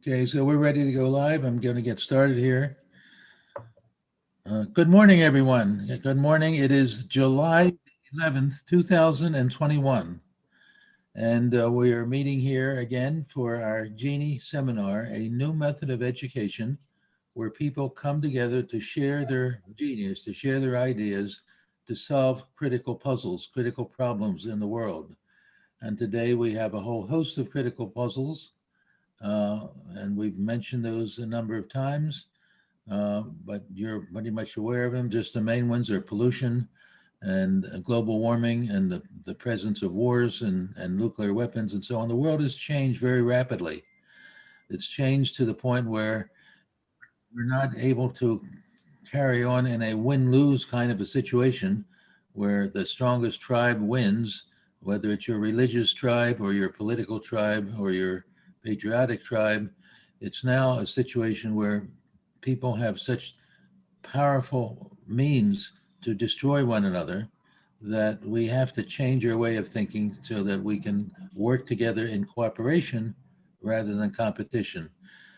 Okay, so we're ready to go live. I'm going to get started here. Good morning, everyone. Good morning. It is July 11th, 2021. And we are meeting here again for our Genie seminar, a new method of education where people come together to share their genius, to share their ideas, to solve critical puzzles, critical problems in the world. And today we have a whole host of critical puzzles, and we've mentioned those a number of times. But you're pretty much aware of them. Just the main ones are pollution and global warming and the presence of wars and nuclear weapons and so on. The world has changed very rapidly. It's changed to the point where we're not able to carry on in a win-lose kind of a situation where the strongest tribe wins, whether it's your religious tribe or your political tribe or your patriotic tribe. It's now a situation where people have such powerful means to destroy one another that we have to change our way of thinking so that we can work together in cooperation rather than competition.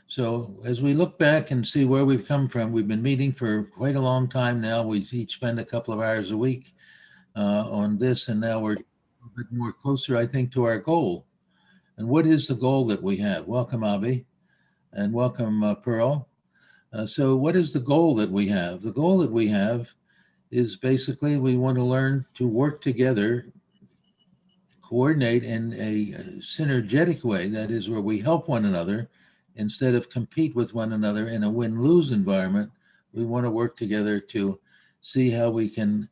So, as we look back and see where we've come from, we've been meeting for quite a long time now. We each spend a couple of hours a week on this, and now we're a bit more closer, I think, to our goal. And what is the goal that we have? Welcome, Avi, and welcome, Pearl. So, what is the goal that we have? The goal that we have is basically we want to learn to work together, coordinate in a synergetic way. That is, where we help one another instead of compete with one another in a win lose environment. We want to work together to see how we can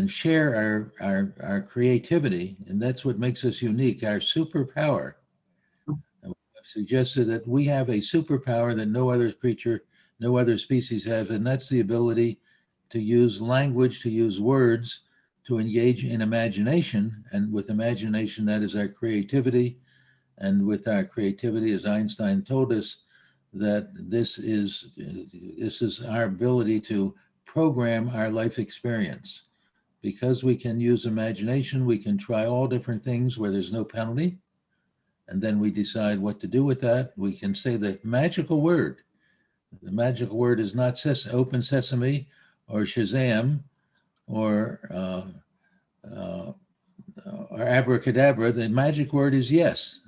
share our creativity, and that's what makes us unique. Our superpower. I've suggested that we have a superpower that no other creature, no other species have, and that's the ability to use language, to use words, to engage in imagination. And with imagination, that is our creativity. And with our creativity, as Einstein told us, that this is our ability to program our life experience. Because we can use imagination, we can try all different things where there's no penalty, and then we decide what to do with that. We can say the magical word. The magical word is not open sesame or Shazam or uh, or abracadabra. The magic word is yes.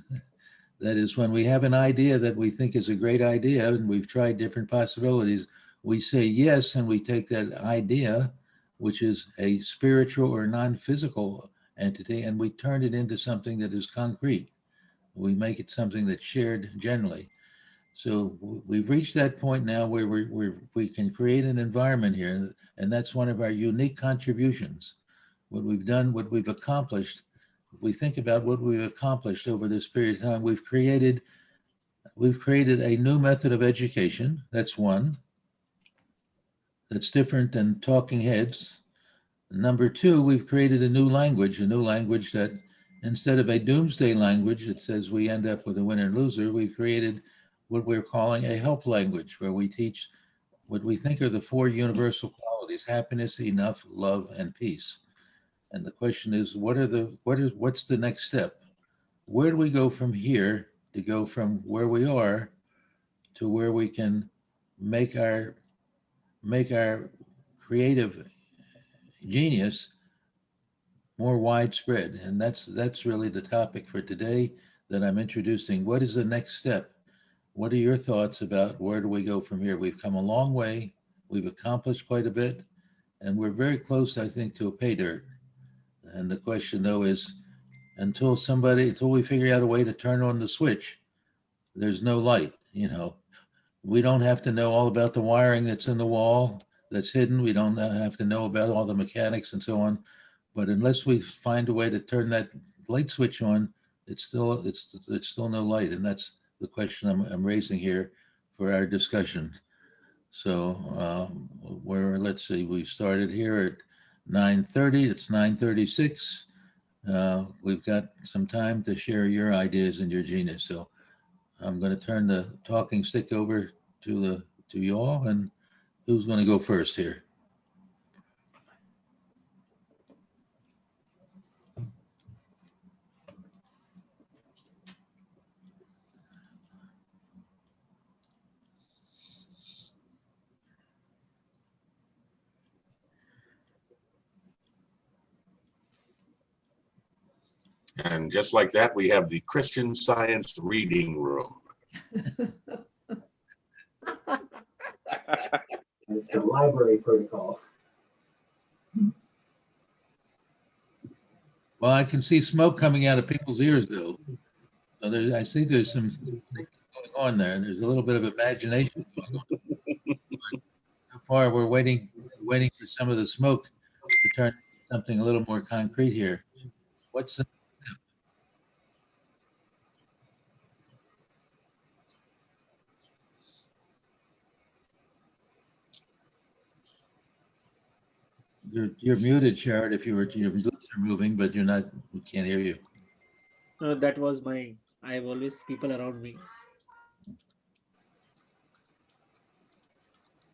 That is, when we have an idea that we think is a great idea and we've tried different possibilities, we say yes, and we take that idea, which is a spiritual or non-physical entity, and we turn it into something that is concrete. We make it something that's shared generally. So we've reached that point now where we can create an environment here, and that's one of our unique contributions. What we've done, what we've accomplished, if we think about what we've accomplished over this period of time, we've created a new method of education. That's one. That's different than talking heads. Number two, we've created a new language that instead of a doomsday language that says we end up with a winner and loser, we've created what we're calling a help language, where we teach what we think are the four universal qualities: happiness, enough, love, and peace. And the question is, what's the next step? Where do we go from here to go from where we are to where we can make our make our creative genius more widespread? And that's really the topic for today that I'm introducing. What is the next step? What are your thoughts about where do we go from here? We've come a long way. We've accomplished quite a bit, and we're very close, I think, to a pay dirt. And the question, though, is until we figure out a way to turn on the switch, there's no light. We don't have to know all about the wiring that's in the wall that's hidden. We don't have to know about all the mechanics and so on. But unless we find a way to turn that light switch on, it's still no light, and that's the question I'm raising here for our discussion. So let's see, we started here at 9:30. It's 9:36. We've got some time to share your ideas and your genius. So I'm going to turn the talking stick over to you all, and who's going to go first here? And just like that, we have the Christian Science Reading Room. It's a library protocol. Well, I can see smoke coming out of people's ears, though. So I think there's some things going on there. There's a little bit of imagination going on. So far, we're waiting for some of the smoke to turn into something a little more concrete here. What's the You're muted, Sherrod, if your lips are moving, but you're not, we can't hear you. No, that was my, I have always people around me.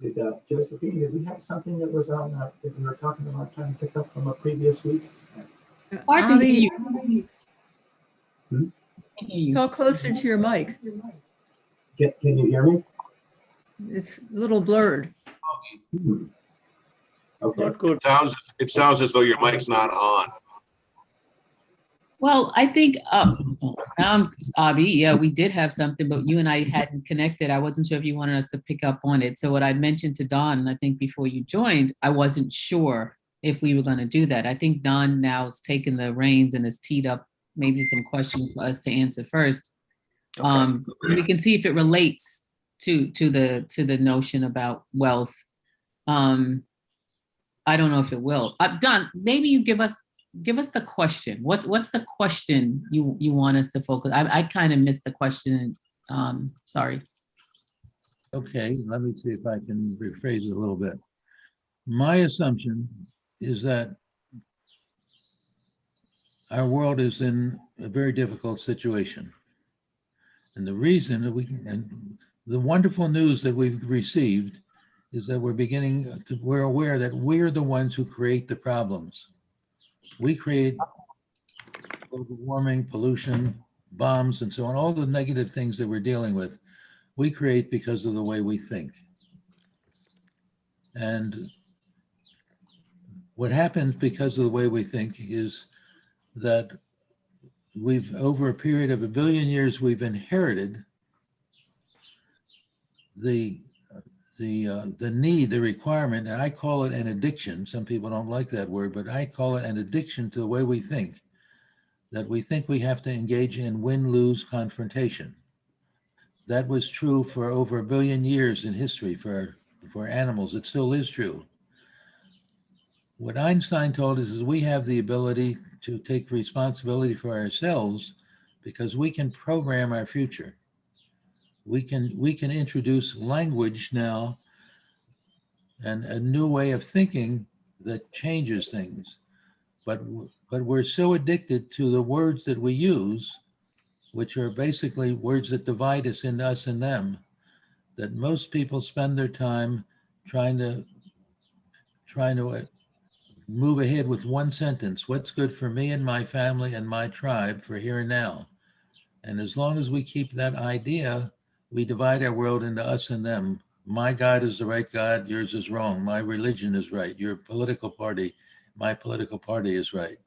Did Josephine, did we have something that was on that we were talking about trying to pick up from a previous week? Hard to hear you. Hmm? Can't hear you. Talk closer to your mic. Can you hear me? It's a little blurred. Hmm. Okay. Not good. It sounds as though your mic's not on. Well, I think, Avi, yeah, we did have something, but you and I hadn't connected. I wasn't sure if you wanted us to pick up on it. So what I mentioned to Don, I think before you joined, I wasn't sure if we were going to do that. I think Don now has taken the reins and has teed up maybe some questions for us to answer first. Okay. We can see if it relates to the notion about wealth. I don't know if it will. Don, maybe you give us the question. What's the question you want us to focus? I kind of missed the question. Sorry. Okay, let me see if I can rephrase it a little bit. My assumption is that our world is in a very difficult situation. And the reason that and the wonderful news that we've received is that we're aware that we're the ones who create the problems. We create global warming, pollution, bombs, and so on, all the negative things that we're dealing with, we create because of the way we think. And what happens because of the way we think is that over a period of 1 billion years, we've inherited the need, the requirement, and I call it an addiction. Some people don't like that word, but I call it an addiction to the way we think, that we think we have to engage in win-lose confrontation. That was true for over 1 billion years in history for animals. It still is true. What Einstein told us is we have the ability to take responsibility for ourselves because we can program our future. We can introduce language now and a new way of thinking that changes things. But we're so addicted to the words that we use, which are basically words that divide us into us and them, that most people spend their time trying to move ahead with one sentence. What's good for me and my family and my tribe for here and now? And as long as we keep that idea, we divide our world into us and them. My God is the right God, yours is wrong. My religion is right, your political party, my political party is right.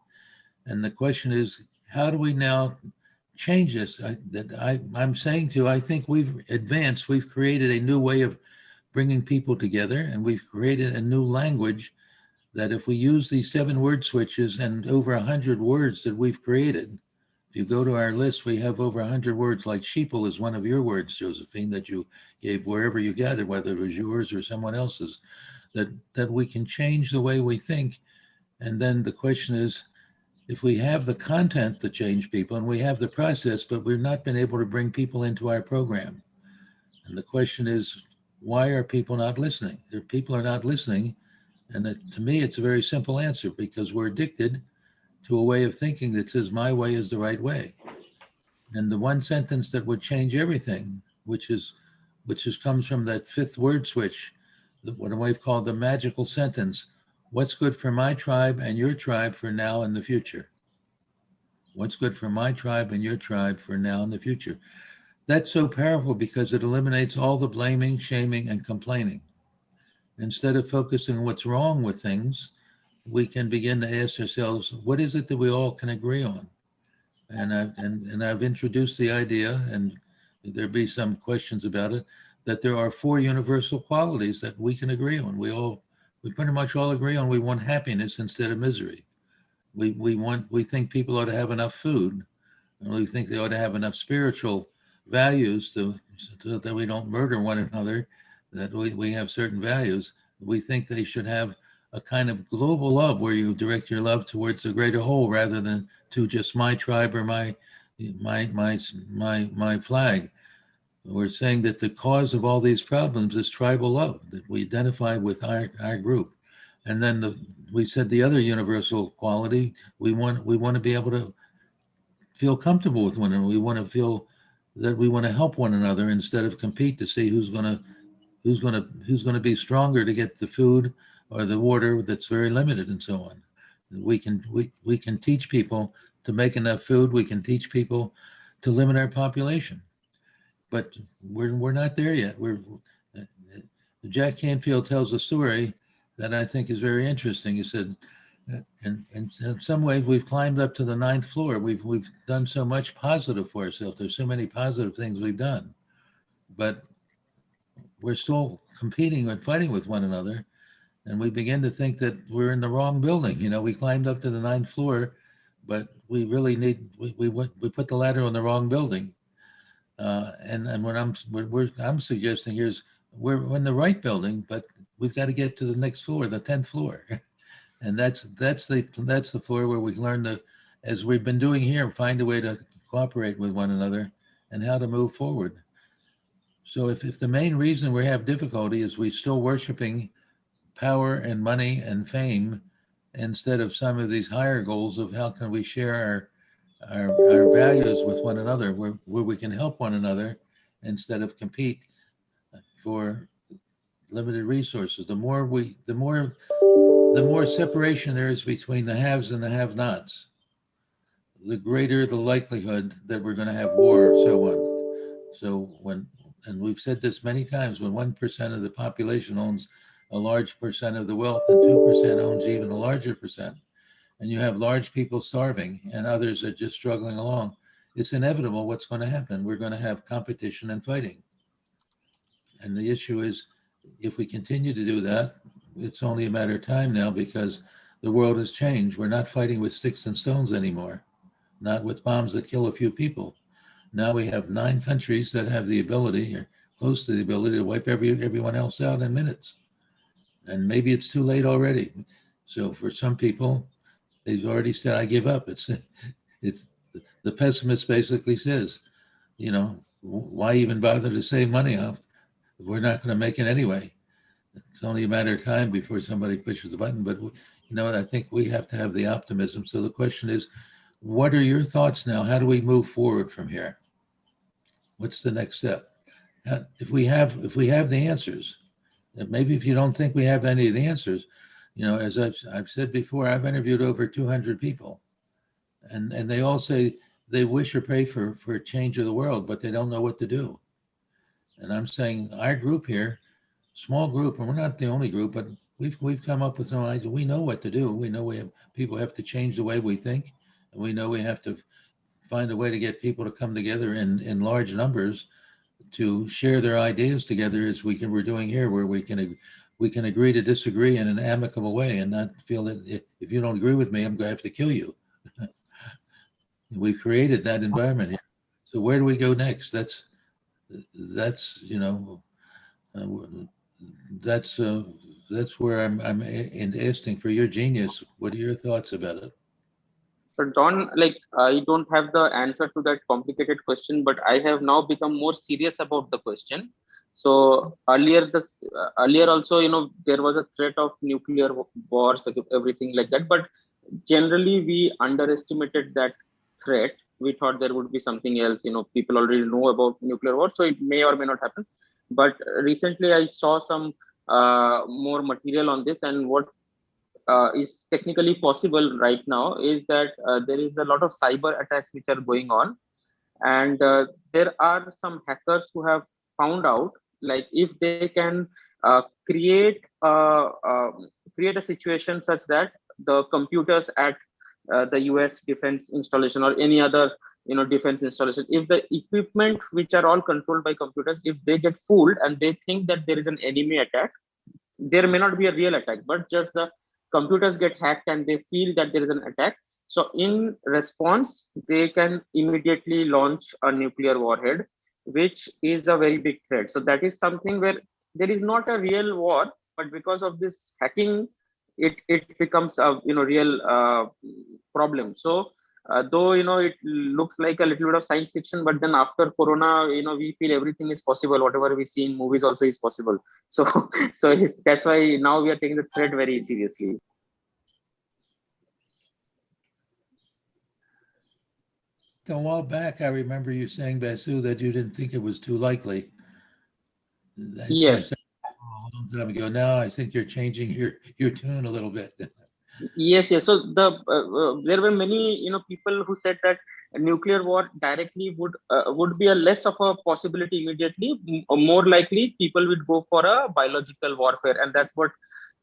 And the question is, how do we now change this? I'm saying to you, I think we've advanced, we've created a new way of bringing people together, and we've created a new language that if we use these 7 word switches and over 100 words that we've created, if you go to our list, we have over 100 words, like sheeple is one of your words, Josephine, that you gave wherever you got it, whether it was yours or someone else's, that we can change the way we think. And then the question is, if we have the content to change people and we have the process, but we've not been able to bring people into our program. And the question is, why are people not listening? People are not listening. And to me, it's a very simple answer, because we're addicted to a way of thinking that says my way is the right way. And the one sentence that would change everything, which comes from that 5th word switch, what we've called the magical sentence: what's good for my tribe and your tribe for now and the future? What's good for my tribe and your tribe for now and the future? That's so powerful because it eliminates all the blaming, shaming, and complaining. Instead of focusing on what's wrong with things, we can begin to ask ourselves, what is it that we all can agree on? And I've introduced the idea, and there'll be some questions about it, that there are four universal qualities that we can agree on. We pretty much all agree on. We want happiness instead of misery. We think people ought to have enough food, and we think they ought to have enough spiritual values so that we don't murder one another, that we have certain values. We think they should have a kind of global love where you direct your love towards the greater whole rather than to just my tribe or my flag. We're saying that the cause of all these problems is tribal love, that we identify with our group. And then we said the other universal quality, we want to be able to feel comfortable with one another. We want to feel that we want to help one another instead of compete to see who's going to be stronger to get the food or the water that's very limited and so on. We can teach people to make enough food. We can teach people to limit our population, but we're not there yet. Jack Canfield tells a story that I think is very interesting. He said, in some ways, we've climbed up to the 9th floor. We've done so much positive for ourselves. There's so many positive things we've done, but we're still competing and fighting with one another. And we begin to think that we're in the wrong building. You know, we climbed up to the 9th floor, but we really we put the ladder on the wrong building. And what I'm suggesting here is we're in the right building, but we've got to get to the next floor, the 10th floor. And that's the floor where we learn to, as we've been doing here, find a way to cooperate with one another and how to move forward. So if the main reason we have difficulty is we still worshiping power and money and fame instead of some of these higher goals of how can we share our values with one another, where we can help one another instead of compete for limited resources. The more separation there is between the haves and the have-nots, the greater the likelihood that we're going to have war or so on. So and we've said this many times, when 1% of the population owns a large percent of the wealth and 2% owns even a larger percent, and you have large people starving and others are just struggling along, it's inevitable what's going to happen. We're going to have competition and fighting. And the issue is, if we continue to do that, it's only a matter of time now, because the world has changed. We're not fighting with sticks and stones anymore, not with bombs that kill a few people. Now we have 9 countries that have the ability, or close to the ability, to wipe everyone else out in minutes. And maybe it's too late already. So for some people, they've already said, I give up. It's the pessimist basically says, you know, why even bother to save money off? We're not going to make it anyway. It's only a matter of time before somebody pushes the button. But, you know, I think we have to have the optimism. So the question is, what are your thoughts now? How do we move forward from here? What's the next step? If we have the answers, maybe if you don't think we have any of the answers, you know, as I've said before, I've interviewed over 200 people, and they all say they wish or pray for a change of the world, but they don't know what to do. And I'm saying our group here, small group, and we're not the only group, but we've come up with some ideas. We know what to do. We know people have to change the way we think, and we know we have to find a way to get people to come together in large numbers to share their ideas together, as we're doing here, where we can agree to disagree in an amicable way and not feel that if you don't agree with me, I'm going to have to kill you. We've created that environment here. So where do we go next? That's you know, that's where I'm asking for your genius. What are your thoughts about it? So Don, like I don't have the answer to that complicated question, but I have now become more serious about the question. So earlier also, you know, there was a threat of nuclear wars, everything like that. But generally, we underestimated that threat. We thought there would be something else. You know, people already know about nuclear war, so it may or may not happen. But recently, I saw some more material on this, and what is technically possible right now is that there is a lot of cyber attacks which are going on, and there are some hackers who have found out, like, if they can create a situation such that the computers at the US defense installation or any other defense installation, if the equipment which are all controlled by computers, if they get fooled and they think that there is an enemy attack, there may not be a real attack, but just the computers get hacked and they feel that there is an attack. So in response, they can immediately launch a nuclear warhead, which is a very big threat. So that is something where there is not a real war, but because of this hacking, it becomes a real problem. So though it looks like a little bit of science fiction, but then after Corona, we feel everything is possible. Whatever we see in movies also is possible. So that's why now we are taking the threat very seriously. A while back, I remember you saying, Basu, that you didn't think it was too likely. That's Yes. a long time ago. Now I think you're changing your tune a little bit. Yes. So there were many people who said that a nuclear war directly would be a less of a possibility immediately. More likely, people would go for a biological warfare, and that's what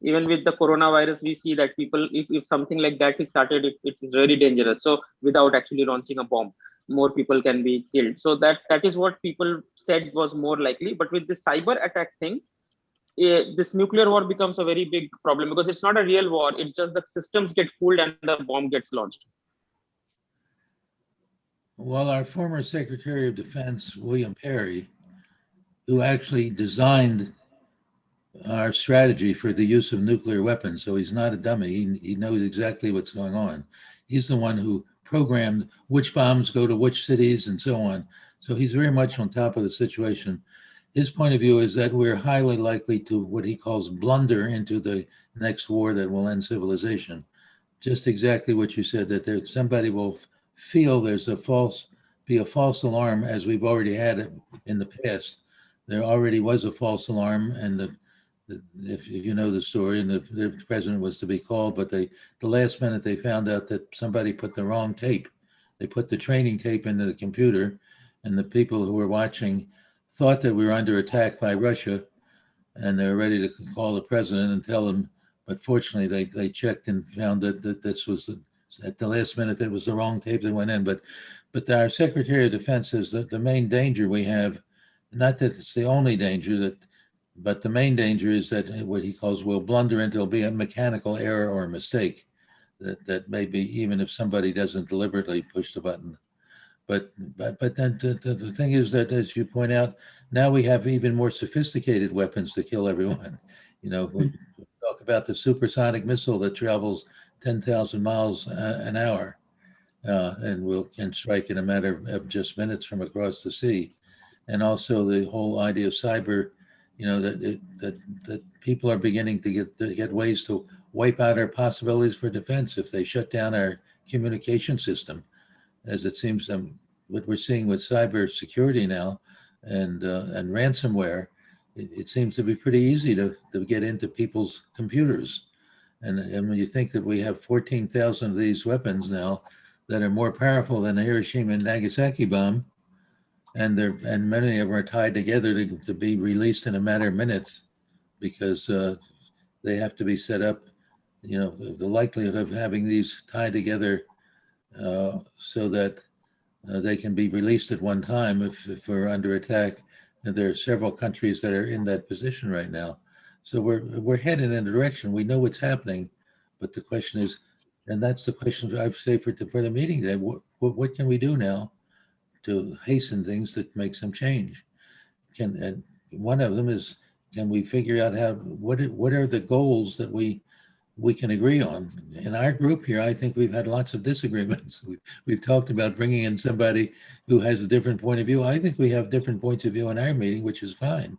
even with the coronavirus we see that people, if something like that is started, it is very dangerous. So without actually launching a bomb, more people can be killed. So that is what people said was more likely. But with the cyber attack thing, this nuclear war becomes a very big problem because it's not a real war. It's just the systems get fooled and the bomb gets launched. Well, our former Secretary of Defense, William Perry, who actually designed our strategy for the use of nuclear weapons, so he's not a dummy. He knows exactly what's going on. He's the one who programmed which bombs go to which cities and so on. So he's very much on top of the situation. His point of view is that we're highly likely to what he calls blunder into the next war that will end civilization. Just exactly what you said, that there somebody will feel there's a false alarm, as we've already had it in the past. There already was a false alarm, and if you know the story, and the president was to be called, but the last minute they found out that somebody put the wrong tape. They put the training tape into the computer, and the people who were watching thought that we were under attack by Russia, and they were ready to call the president and tell him. But fortunately, they checked and found that this was at the last minute. That was the wrong tape that went in. But our Secretary of Defense says that the main danger we have, not that it's the only danger, but the main danger is that what he calls we'll blunder into, it'll be a mechanical error or a mistake that maybe even if somebody doesn't deliberately push the button. But then the thing is that, as you point out, now we have even more sophisticated weapons to kill everyone. We talk about the supersonic missile that travels 10,000 miles an hour and can strike in a matter of just minutes from across the sea. And also the whole idea of cyber, that people are beginning to get ways to wipe out our possibilities for defense if they shut down our communication system, as it seems what we're seeing with cyber security now and ransomware. It seems to be pretty easy to get into people's computers. And when you think that we have 14,000 of these weapons now that are more powerful than the Hiroshima and Nagasaki bomb, and many of them are tied together to be released in a matter of minutes because they have to be set up. The likelihood of having these tied together so that they can be released at one time if we're under attack. And there are several countries that are in that position right now. So we're heading in a direction. We know what's happening, but the question is, and that's the question I say for the meeting today. What can we do now to hasten things that make some change? And one of them is, can we figure out what are the goals that we can agree on? In our group here, I think we've had lots of disagreements. We've talked about bringing in somebody who has a different point of view. I think we have different points of view in our meeting, which is fine.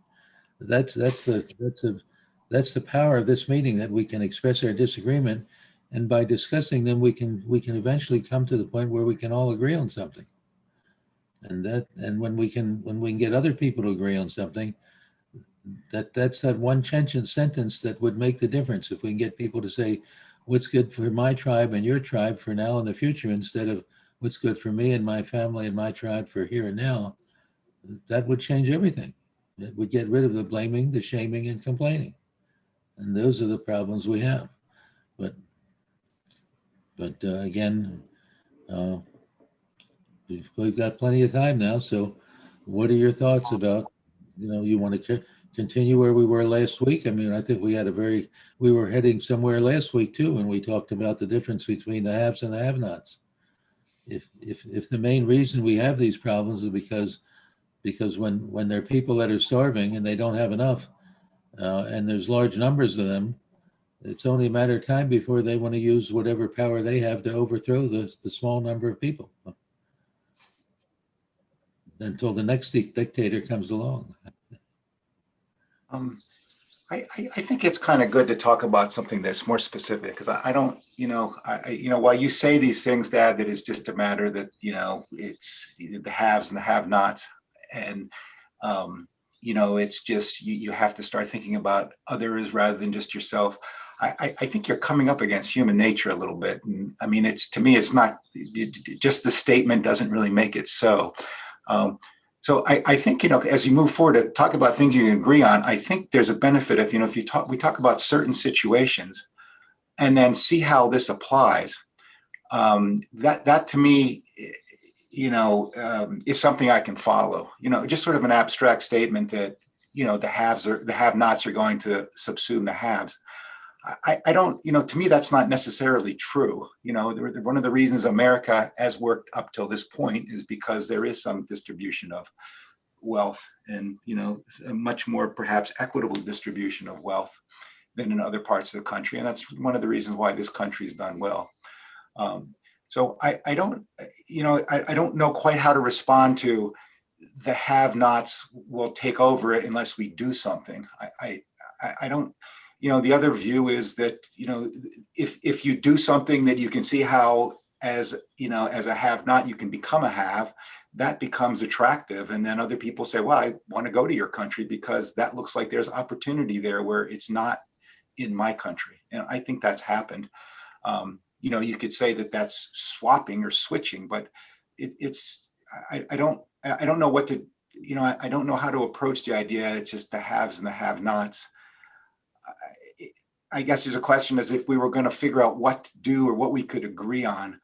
That's the power of this meeting, that we can express our disagreement, and by discussing them, we can eventually come to the point where we can all agree on something. And when we can get other people to agree on something, that's that one sentence that would make the difference. If we can get people to say what's good for my tribe and your tribe for now and the future, instead of what's good for me and my family and my tribe for here and now, that would change everything. It would get rid of the blaming, the shaming, and complaining. And those are the problems we have. But But again, uh, we've got plenty of time now. So what are your thoughts about, you want to continue where we were last week? I mean, I think we were heading somewhere last week too, when we talked about the difference between the haves and the have-nots. If the main reason we have these problems is because when there are people that are starving and they don't have enough, and there's large numbers of them, it's only a matter of time before they want to use whatever power they have to overthrow the small number of people until the next dictator comes along. Um, I think it's kind of good to talk about something that's more specific, because I don't, while you say these things, Dad, that it's just a matter that, it's the haves and the have-nots. And, it's just, you have to start thinking about others rather than just yourself. I think you're coming up against human nature a little bit. And I mean, to me, it's not, just the statement doesn't really make it so. So I think, as you move forward to talk about things you can agree on, I think there's a benefit if, we talk about certain situations and then see how this applies. That to me, is something I can follow, just sort of an abstract statement that, the have-nots are going to subsume the haves. I don't, to me, that's not necessarily true. One of the reasons America has worked up till this point is because there is some distribution of wealth and, a much more perhaps equitable distribution of wealth than in other parts of the country. And that's one of the reasons why this country's done well. So I don't, I don't know quite how to respond to the have-nots will take over it unless we do something. I don't. The other view is that, if you do something that you can see how, as a have-not, you can become a have, that becomes attractive. And then other people say, well, I want to go to your country because that looks like there's opportunity there where it's not in my country. And I think that's happened. You could say that that's swapping or switching, but I don't know what to, I don't know how to approach the idea. It's just the haves and the have-nots. I guess there's a question as if we were going to figure out what to do or what we could agree on.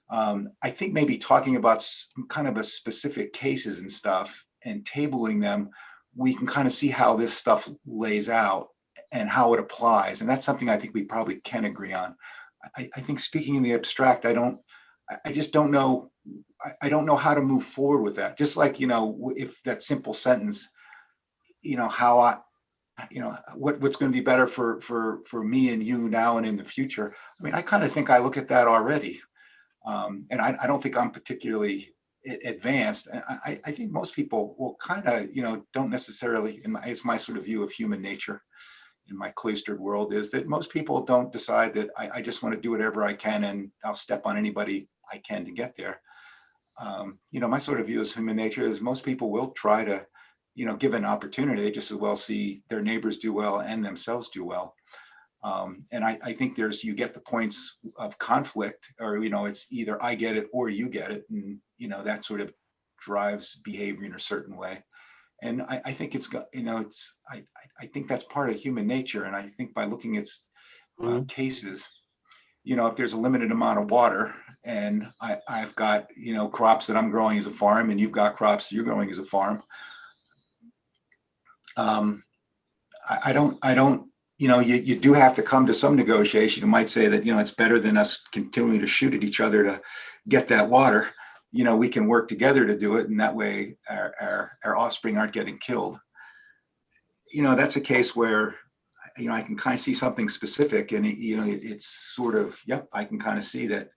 I think maybe talking about kind of a specific cases and stuff and tabling them, we can kind of see how this stuff lays out and how it applies. And that's something I think we probably can agree on. I think speaking in the abstract, I just don't know. I don't know how to move forward with that. Just like, if that simple sentence, how what's going to be better for me and you now and in the future. I mean, I kind of think I look at that already. And I don't think I'm particularly advanced. And I think most people will kind of, don't necessarily, it's my sort of view of human nature in my cloistered world, is that most people don't decide that I just want to do whatever I can and I'll step on anybody I can to get there. My sort of view of human nature is most people will try to, give an opportunity, they just as well see their neighbors do well and themselves do well. And I think you get the points of conflict, or, it's either I get it or you get it. And, that sort of drives behavior in a certain way. And I think I think that's part of human nature. And I think by looking at cases, if there's a limited amount of water and I've got, crops that I'm growing as a farm and you've got crops that you're growing as a farm, I don't, you do have to come to some negotiation. You might say that, it's better than us continuing to shoot at each other to get that water. We can work together to do it. And that way our offspring aren't getting killed. That's a case where, I can kind of see something specific and, it's sort of, yep, I can kind of see that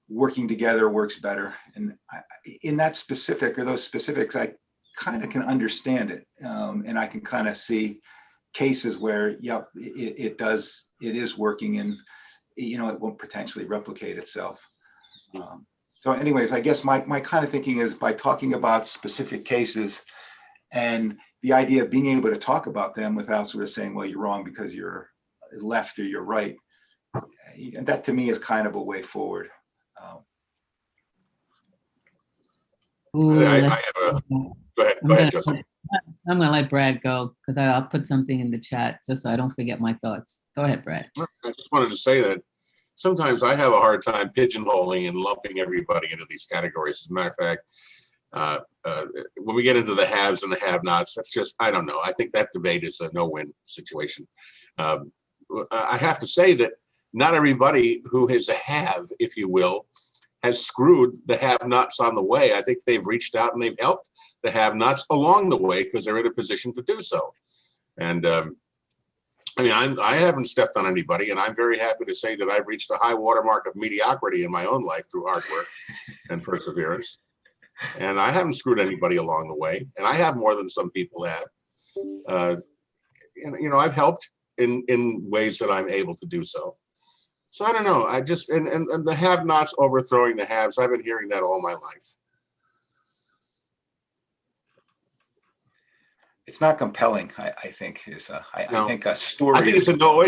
working together works better. And in that specific or those specifics, I kind of can understand it. And I can kind of see cases where, yep, it is working and, it won't potentially replicate itself. So anyways, I guess my kind of thinking is by talking about specific cases and the idea of being able to talk about them without sort of saying, well, you're wrong because you're left or you're right. And that to me is kind of a way forward. Ooh, I let's- have a, go ahead, Justin. I'm going to let Brad go because I'll put something in the chat just so I don't forget my thoughts. Go ahead, Brad. I just wanted to say that sometimes I have a hard time pigeonholing and lumping everybody into these categories. As a matter of fact, when we get into the haves and the have-nots, that's just, I don't know. I think that debate is a no-win situation. I have to say that not everybody who is a have, if you will, has screwed the have-nots on the way. I think they've reached out and they've helped the have-nots along the way because they're in a position to do so. And I mean, I haven't stepped on anybody, and I'm very happy to say that I've reached the high watermark of mediocrity in my own life through hard work and perseverance. And I haven't screwed anybody along the way, and I have more than some people have. You know, I've helped in ways that I'm able to do so. So I don't know. I just and the have-nots overthrowing the haves. I've been hearing that all my life. It's not compelling, I think, I think a story. I think it's a no.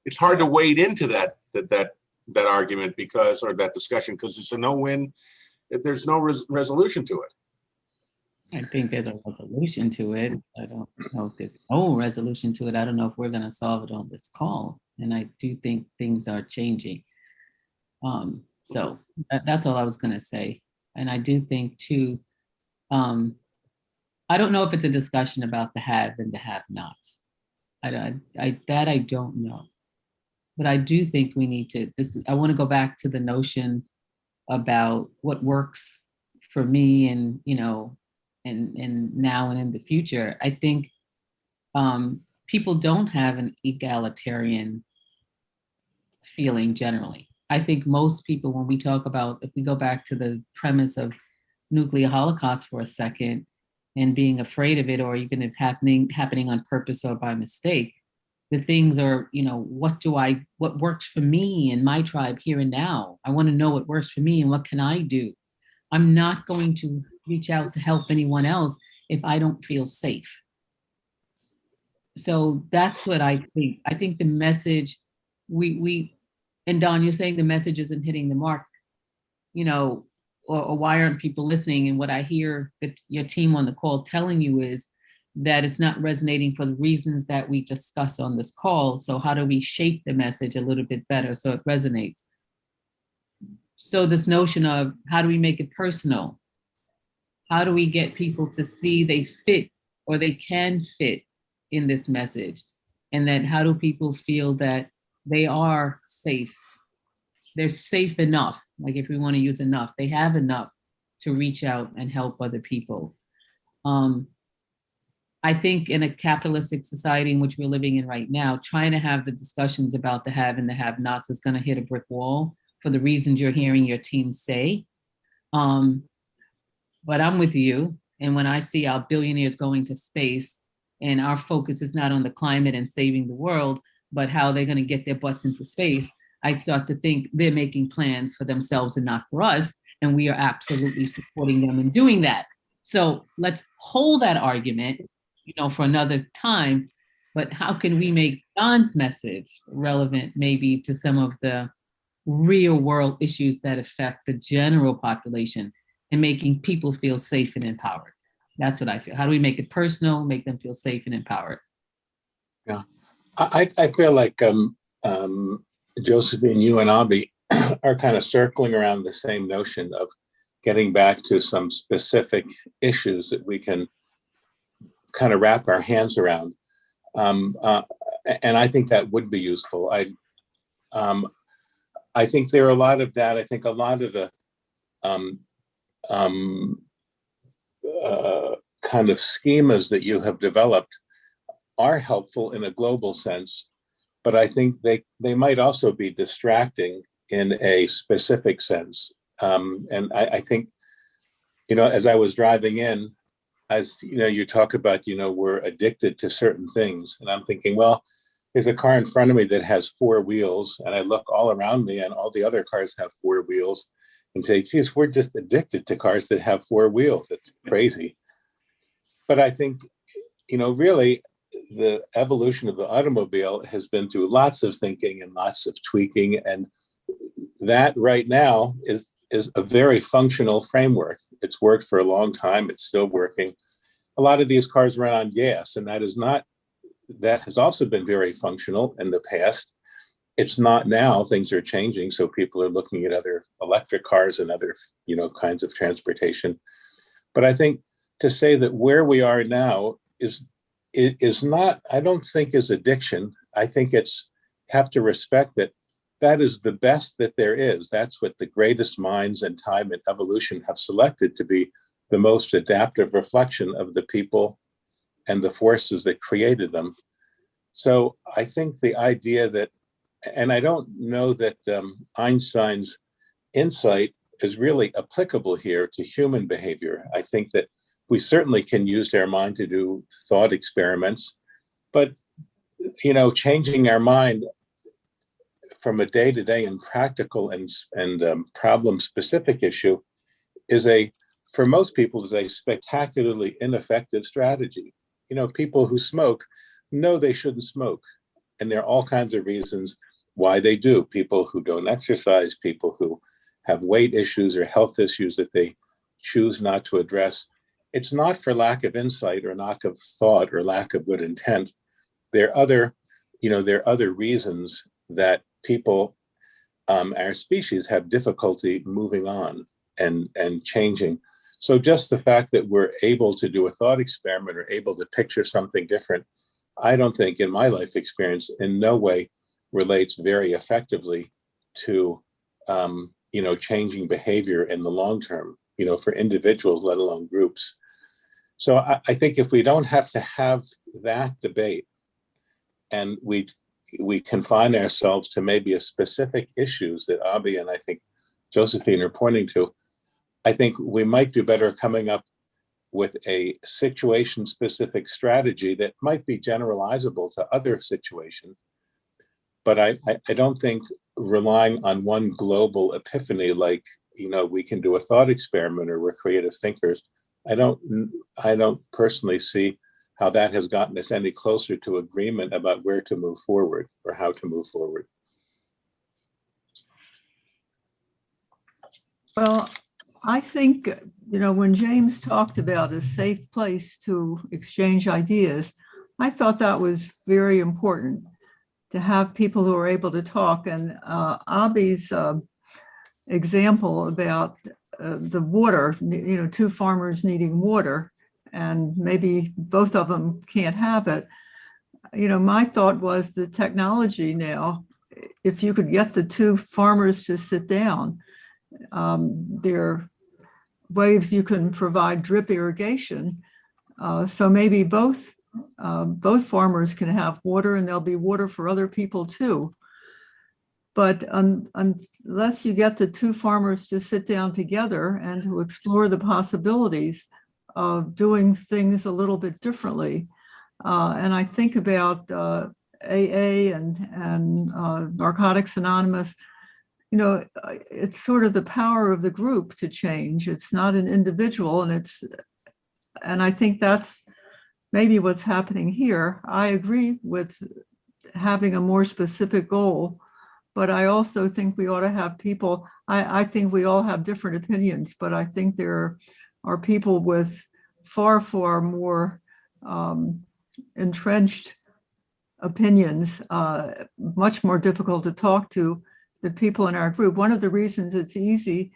It's hard to wade into that argument because, or that discussion, because it's a no-win. There's no resolution to it. I think there's a resolution to it. I don't know if there's no resolution to it. I don't know if we're going to solve it on this call. And I do think things are changing. So that's all I was going to say. And I do think too, I don't know if it's a discussion about the have and the have-nots. I don't know. But I do think we need to, I want to go back to the notion about what works for me and, you know, and now and in the future. I think people don't have an egalitarian feeling generally. I think most people, when we talk about, if we go back to the premise of nuclear holocaust for a second and being afraid of it, or even if happening on purpose or by mistake, the things are, you know, what works for me and my tribe here and now. I want to know what works for me and what can I do. I'm not going to reach out to help anyone else if I don't feel safe. So that's what I think. I think the message, and Don, you're saying the message isn't hitting the mark, you know, or why aren't people listening? And what I hear that your team on the call telling you is that it's not resonating for the reasons that we discuss on this call. So how do we shape the message a little bit better so it resonates? So this notion of how do we make it personal? How do we get people to see they fit or they can fit in this message? And then how do people feel that they are safe? They're safe enough, like if we want to use enough, they have enough to reach out and help other people. I think in a capitalistic society in which we're living in right now, trying to have the discussions about the have and the have-nots is going to hit a brick wall for the reasons you're hearing your team say. But I'm with you. And when I see our billionaires going to space and our focus is not on the climate and saving the world, but how they're going to get their butts into space, I start to think they're making plans for themselves and not for us. And we are absolutely supporting them in doing that. So let's hold that argument, you know, for another time. But how can we make Don's message relevant maybe to some of the real world issues that affect the general population and making people feel safe and empowered? That's what I feel. How do we make it personal, make them feel safe and empowered? Yeah, I feel like Josephine, you and Abby are kind of circling around the same notion of getting back to some specific issues that we can kind of wrap our hands around. And I think that would be useful. I think there are a lot of that. I think a lot of the kind of schemas that you have developed are helpful in a global sense, but I think they might also be distracting in a specific sense. And I think, you know, as I was driving in, as you know, you talk about, you know, we're addicted to certain things. And I'm thinking, well, there's a car in front of me that has 4 wheels, and I look all around me and all the other cars have 4 wheels and say, geez, we're just addicted to cars that have 4 wheels. It's crazy. But I think, you know, really the evolution of the automobile has been through lots of thinking and lots of tweaking. And that right now is a very functional framework. It's worked for a long time. It's still working. A lot of these cars run on gas, and that has also been very functional in the past. It's not now, things are changing. So people are looking at other electric cars and other, kinds of transportation. But I think to say that where we are now is not, I don't think is addiction. I think it's have to respect that is the best that there is. That's what the greatest minds in time and evolution have selected to be the most adaptive reflection of the people and the forces that created them. So I think the idea that, and I don't know that Einstein's insight is really applicable here to human behavior. I think that we certainly can use our mind to do thought experiments, but changing our mind from a day-to-day and practical and problem-specific issue for most people, is a spectacularly ineffective strategy. People who smoke know they shouldn't smoke, and there are all kinds of reasons why they do. People who don't exercise, people who have weight issues or health issues that they choose not to address. It's not for lack of insight or lack of thought or lack of good intent. There are other reasons that people, our species, have difficulty moving on and changing. So just the fact that we're able to do a thought experiment or able to picture something different, I don't think in my life experience in no way relates very effectively to, changing behavior in the long term, for individuals, let alone groups. So I think if we don't have to have that debate and we confine ourselves to maybe a specific issues that Abhi and I think Josephine are pointing to, I think we might do better coming up with a situation-specific strategy that might be generalizable to other situations. But I don't think relying on one global epiphany, like, we can do a thought experiment or we're creative thinkers, I don't personally see how that has gotten us any closer to agreement about where to move forward or how to move forward. Well, I think, when James talked about a safe place to exchange ideas, I thought that was very important to have people who are able to talk. And Abhi's example about the water, two farmers needing water, and maybe both of them can't have it. My thought was the technology now, if you could get the two farmers to sit down, there are ways you can provide drip irrigation. So maybe both farmers can have water, and there'll be water for other people too. But unless you get the two farmers to sit down together and to explore the possibilities of doing things a little bit differently, and I think about AA and Narcotics Anonymous, it's sort of the power of the group to change. It's not an individual, and I think that's maybe what's happening here. I agree with having a more specific goal, but I also think we ought to have people, I think we all have different opinions, but I think there are people with far, far more entrenched opinions, much more difficult to talk to the people in our group. One of the reasons it's easy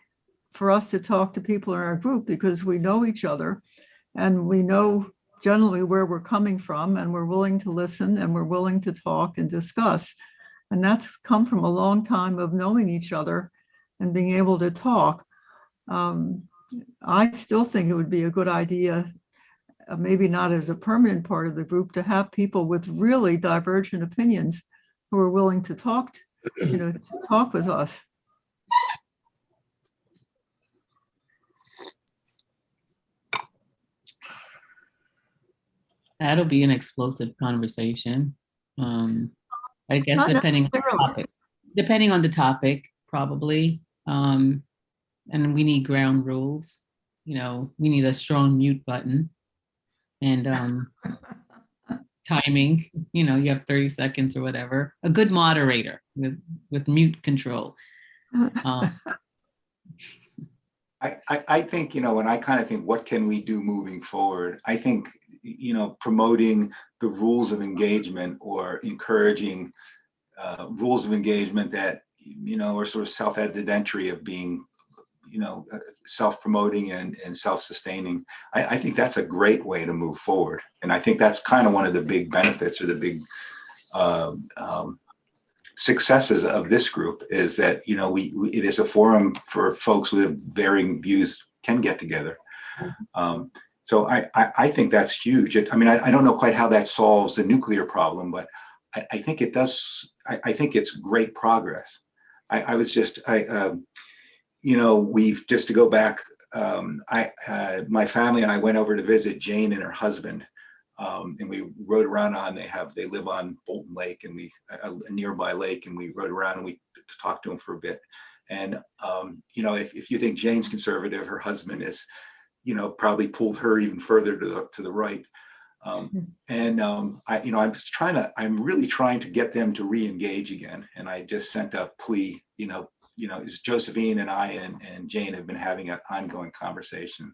for us to talk to people in our group because we know each other and we know generally where we're coming from, and we're willing to listen and we're willing to talk and discuss. And that's come from a long time of knowing each other and being able to talk. I still think it would be a good idea, maybe not as a permanent part of the group, to have people with really divergent opinions who are willing to talk to talk with us. That'll be an explosive conversation. I guess Not depending on the necessarily. topic. Depending on the topic, probably. And we need ground rules. We need a strong mute button and timing. You have 30 seconds or whatever. A good moderator with mute control. I think, when I kind of think, what can we do moving forward? I think, promoting the rules of engagement or encouraging rules of engagement that, are sort of self-evidentiary of being, self-promoting and self-sustaining. I think that's a great way to move forward. And I think that's kind of one of the big benefits or the big successes of this group is that, it is a forum for folks with varying views can get together. So I think that's huge. I don't know quite how that solves the nuclear problem, but I think it does. I think it's great progress. We've just to go back, my family and I went over to visit Jane and her husband, and we rode around they live on Bolton Lake and a nearby lake, and we rode around and we talked to them for a bit. And, if you think Jane's conservative, her husband is, probably pulled her even further to the right. I'm really trying to get them to re-engage again. And I just sent a plea, is Josephine and I and Jane have been having an ongoing conversation.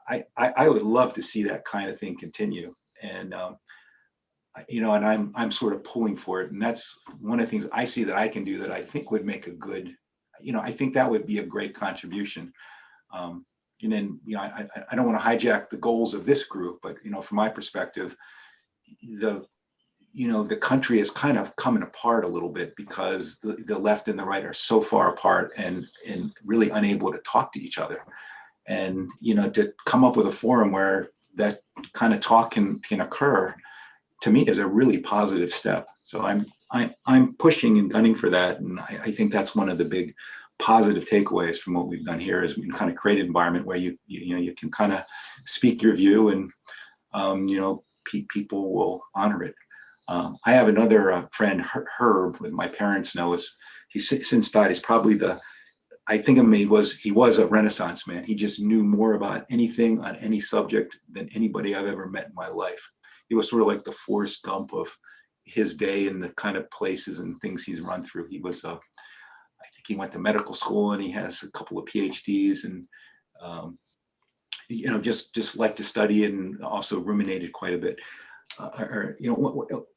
I would love to see that kind of thing continue. And, and I'm sort of pulling for it. And that's one of the things I see that I can do that I think would make a good, I think that would be a great contribution. And then, I don't want to hijack the goals of this group, but, from my perspective, the country is kind of coming apart a little bit because the left and the right are so far apart and really unable to talk to each other. And, to come up with a forum where that kind of talk can occur, to me is a really positive step. So I'm pushing and gunning for that. And I think that's one of the big positive takeaways from what we've done here is we can kind of create an environment where you can kind of speak your view and, people will honor it. I have another friend, Herb, with my parents know us. He's since died. He's probably he was a Renaissance man. He just knew more about anything on any subject than anybody I've ever met in my life. He was sort of like the Forrest Gump of his day and the kind of places and things he's run through. He was I think he went to medical school and he has a couple of PhDs and, just liked to study and also ruminated quite a bit.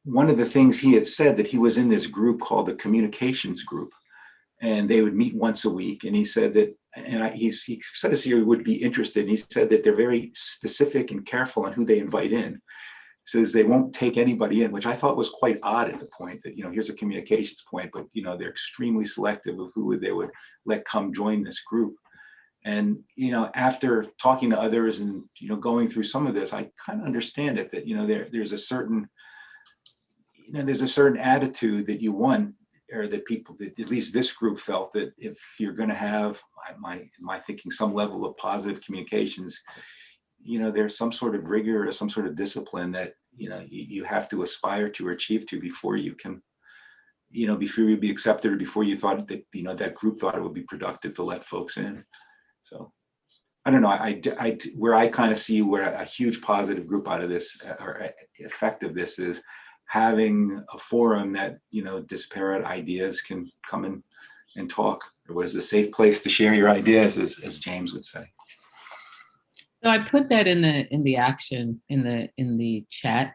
One of the things he had said that he was in this group called the communications group, and they would meet once a week. And he said that, he said he would be interested. And he said that they're very specific and careful on who they invite in. He says they won't take anybody in, which I thought was quite odd at the point that, here's a communications point, but, they're extremely selective of who they would let come join this group. And, after talking to others and, going through some of this, I kind of understand it that, there's a certain attitude that you want, or that people, that at least this group felt that if you're going to have, my thinking, some level of positive communications, there's some sort of rigor or some sort of discipline that, you have to aspire to or achieve to before you can, before you be accepted or before you thought that, that group thought it would be productive to let folks in. So I don't know, where I kind of see where a huge positive group out of this or effect of this is having a forum that, disparate ideas can come in and talk. It was a safe place to share your ideas, as James would say. So I put that in the action in the chat,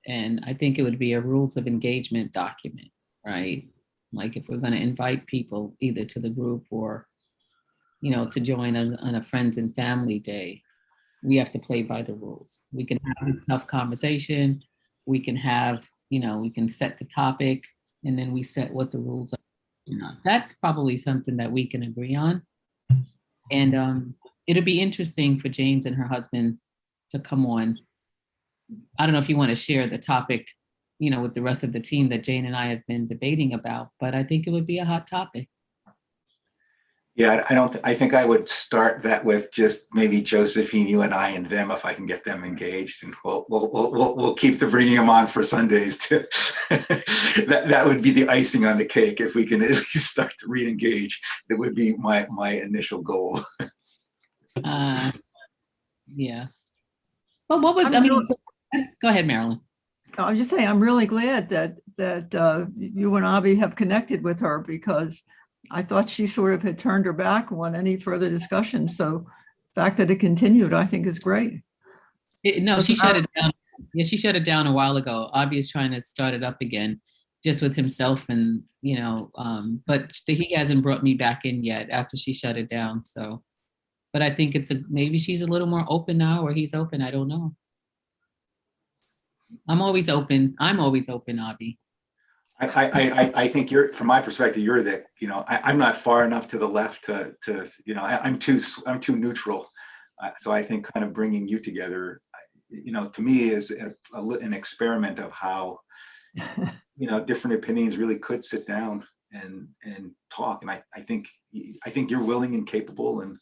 and I think it would be a rules of engagement document, right? Like if we're going to invite people either to the group or, to join us on a friends and family day, we have to play by the rules. We can have a tough conversation. We can have, we can set the topic, and then we set what the rules are. That's probably something that we can agree on. And it'll be interesting for James and her husband to come on. I don't know if you want to share the topic, with the rest of the team that Jane and I have been debating about, but I think it would be a hot topic. Yeah, I think I would start that with just maybe Josephine, you and I and them, if I can get them engaged, and we'll keep bringing them on for Sundays too. that would be the icing on the cake. If we can at least start to re-engage, it would be my initial goal. Yeah. Well, what would go ahead, Marilyn. I was just saying, I'm really glad that you and Avi have connected with her, because I thought she sort of had turned her back on any further discussion. So the fact that it continued, I think, is great. No, she shut it down. Yeah, she shut it down a while ago. Avi is trying to start it up again. just with himself and, but he hasn't brought me back in yet after she shut it down. So, but I think maybe she's a little more open now, or he's open. I don't know. I'm always open, Avi. I think from my perspective, you're I'm not far enough to the left I'm too neutral. So I think kind of bringing you together, to me is an experiment of how, different opinions really could sit down and talk. And I think you're willing and capable. And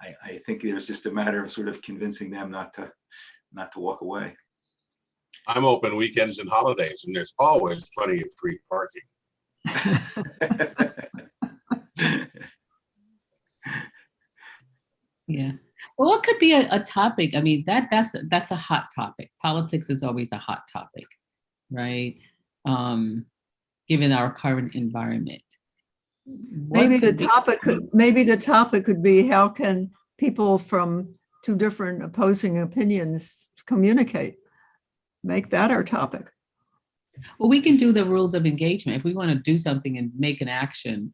I think there's just a matter of sort of convincing them not to walk away. I'm open weekends and holidays, and there's always plenty of free parking. Yeah. Well, what could be a topic? I mean, that's a hot topic. Politics is always a hot topic, right? Given our current environment. Maybe the topic could be, how can people from two different opposing opinions communicate? Make that our topic. Well, we can do the rules of engagement. If we want to do something and make an action,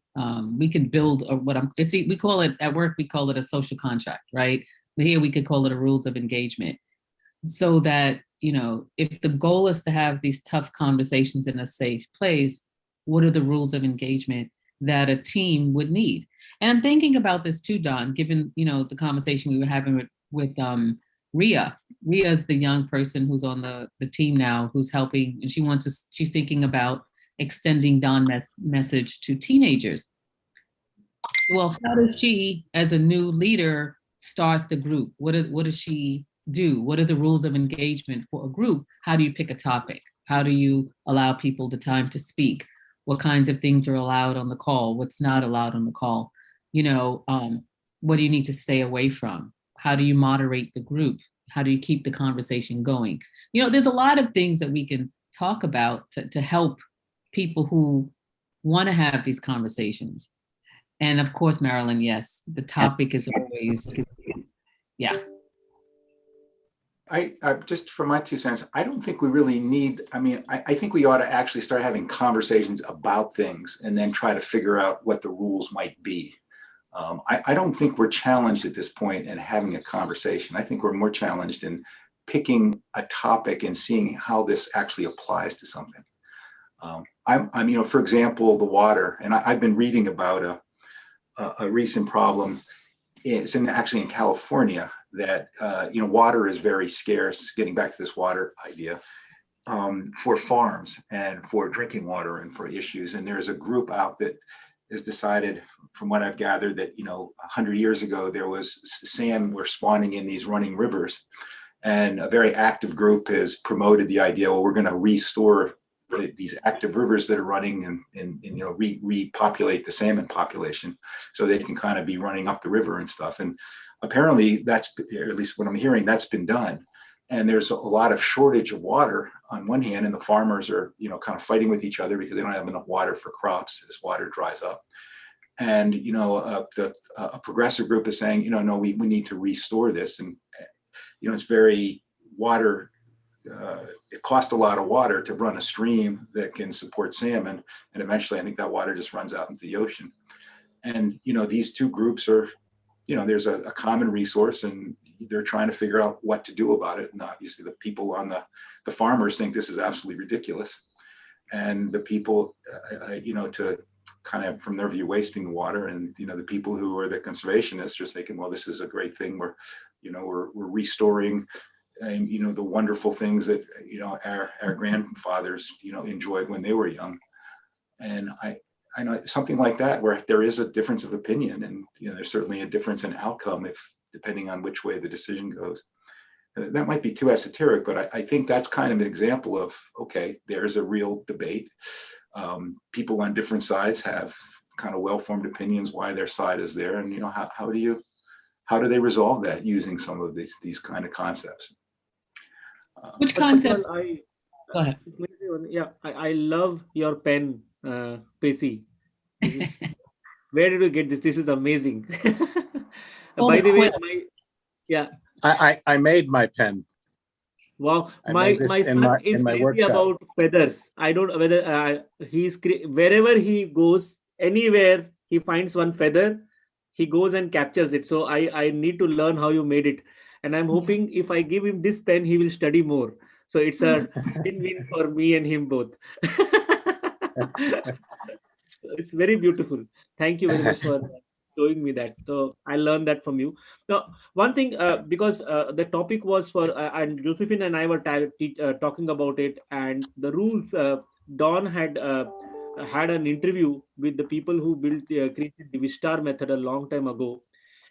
we can build we call it at work, we call it a social contract, right? But here we could call it a rules of engagement. So that, if the goal is to have these tough conversations in a safe place, what are the rules of engagement that a team would need? And I'm thinking about this too, Don, given, the conversation we were having with Ria. Ria is the young person who's on the team now, who's helping, and she's thinking about extending Don's message to teenagers. Well, how does she, as a new leader, start the group? What does she do? What are the rules of engagement for a group? How do you pick a topic? How do you allow people the time to speak? What kinds of things are allowed on the call? What's not allowed on the call? What do you need to stay away from? How do you moderate the group? How do you keep the conversation going? There's a lot of things that we can talk about to help people who want to have these conversations. And of course, Marilyn, yes, the topic is always, yeah. I just from my 2 cents, I don't think we really need, I think we ought to actually start having conversations about things and then try to figure out what the rules might be. I don't think we're challenged at this point in having a conversation. I think we're more challenged in picking a topic and seeing how this actually applies to something. For example, the water, and I've been reading about a recent problem. It's actually in California that, water is very scarce, getting back to this water idea, for farms and for drinking water and for issues. And there's a group out that has decided, from what I've gathered, that 100 years ago there was salmon were spawning in these running rivers, and a very active group has promoted the idea, well, we're going to restore these active rivers that are running and repopulate the salmon population so they can kind of be running up the river and stuff. And apparently that's, or at least what I'm hearing, that's been done. And there's a lot of shortage of water on one hand, and the farmers are, kind of fighting with each other because they don't have enough water for crops as water dries up. And, a progressive group is saying, no, we need to restore this. And, it's very water, it costs a lot of water to run a stream that can support salmon. And eventually I think that water just runs out into the ocean. And, these two groups are, there's a common resource, and they're trying to figure out what to do about it. And obviously the people on the farmers think this is absolutely ridiculous. And the people, to kind of, from their view, wasting the water. And, the people who are the conservationists are thinking, well, this is a great thing. We're restoring, the wonderful things that, our grandfathers, enjoyed when they were young. And I know something like that, where there is a difference of opinion, and, there's certainly a difference in outcome depending on which way the decision goes. That might be too esoteric, but I think that's kind of an example of, okay, there's a real debate. People on different sides have kind of well-formed opinions why their side is there, and how do they resolve that using some of these kind of concepts? Which concept? Go ahead. Yeah, I love your pen, Pacey. Where did you get this? This is amazing. By the way, I made my pen. Wow, I my made this my in son is my crazy workshop. about feathers. I don't know whether wherever he goes, anywhere he finds one feather, he goes and captures it. So I need to learn how you made it, and I'm hoping if I give him this pen, he will study more. So it's a win-win for me and him both. It's very beautiful. Thank you very much for showing me that. So I learned that from you. Now, one thing, because the topic was for, and Josephine and I were talking about it, and the rules. Don had an interview with the people who created the Vistar method a long time ago,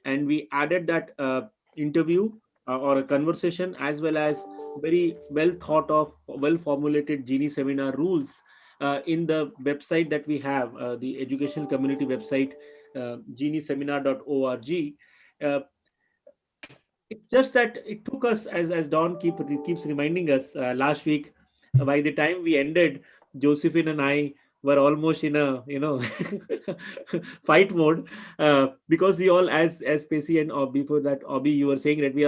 and we added that interview or a conversation, as well as very well thought of, well formulated Genie seminar rules in the website that we have, the educational community website, genieseminar.org. Uh, it's just that it took us, as Don keeps reminding us, last week, by the time we ended, Josephine and I were almost in a fight mode, because we all, as Pacey and before that, Obi, you were saying that we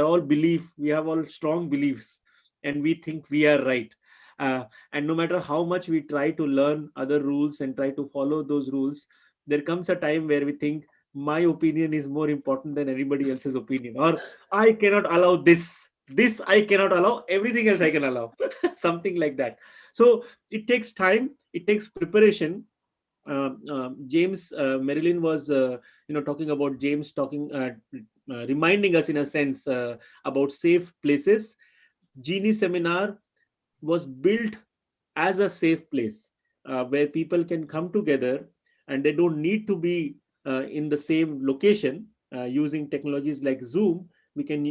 have all strong beliefs, and we think we are right. And no matter how much we try to learn other rules and try to follow those rules, there comes a time where we think my opinion is more important than anybody else's opinion, or I cannot allow this I cannot allow, everything else I can allow. Something like that. So it takes time, it takes preparation. James Marilyn was talking about James talking reminding us in a sense about safe places. Genie seminar was built as a safe place where people can come together, and they don't need to be in the same location. Using technologies like Zoom, we can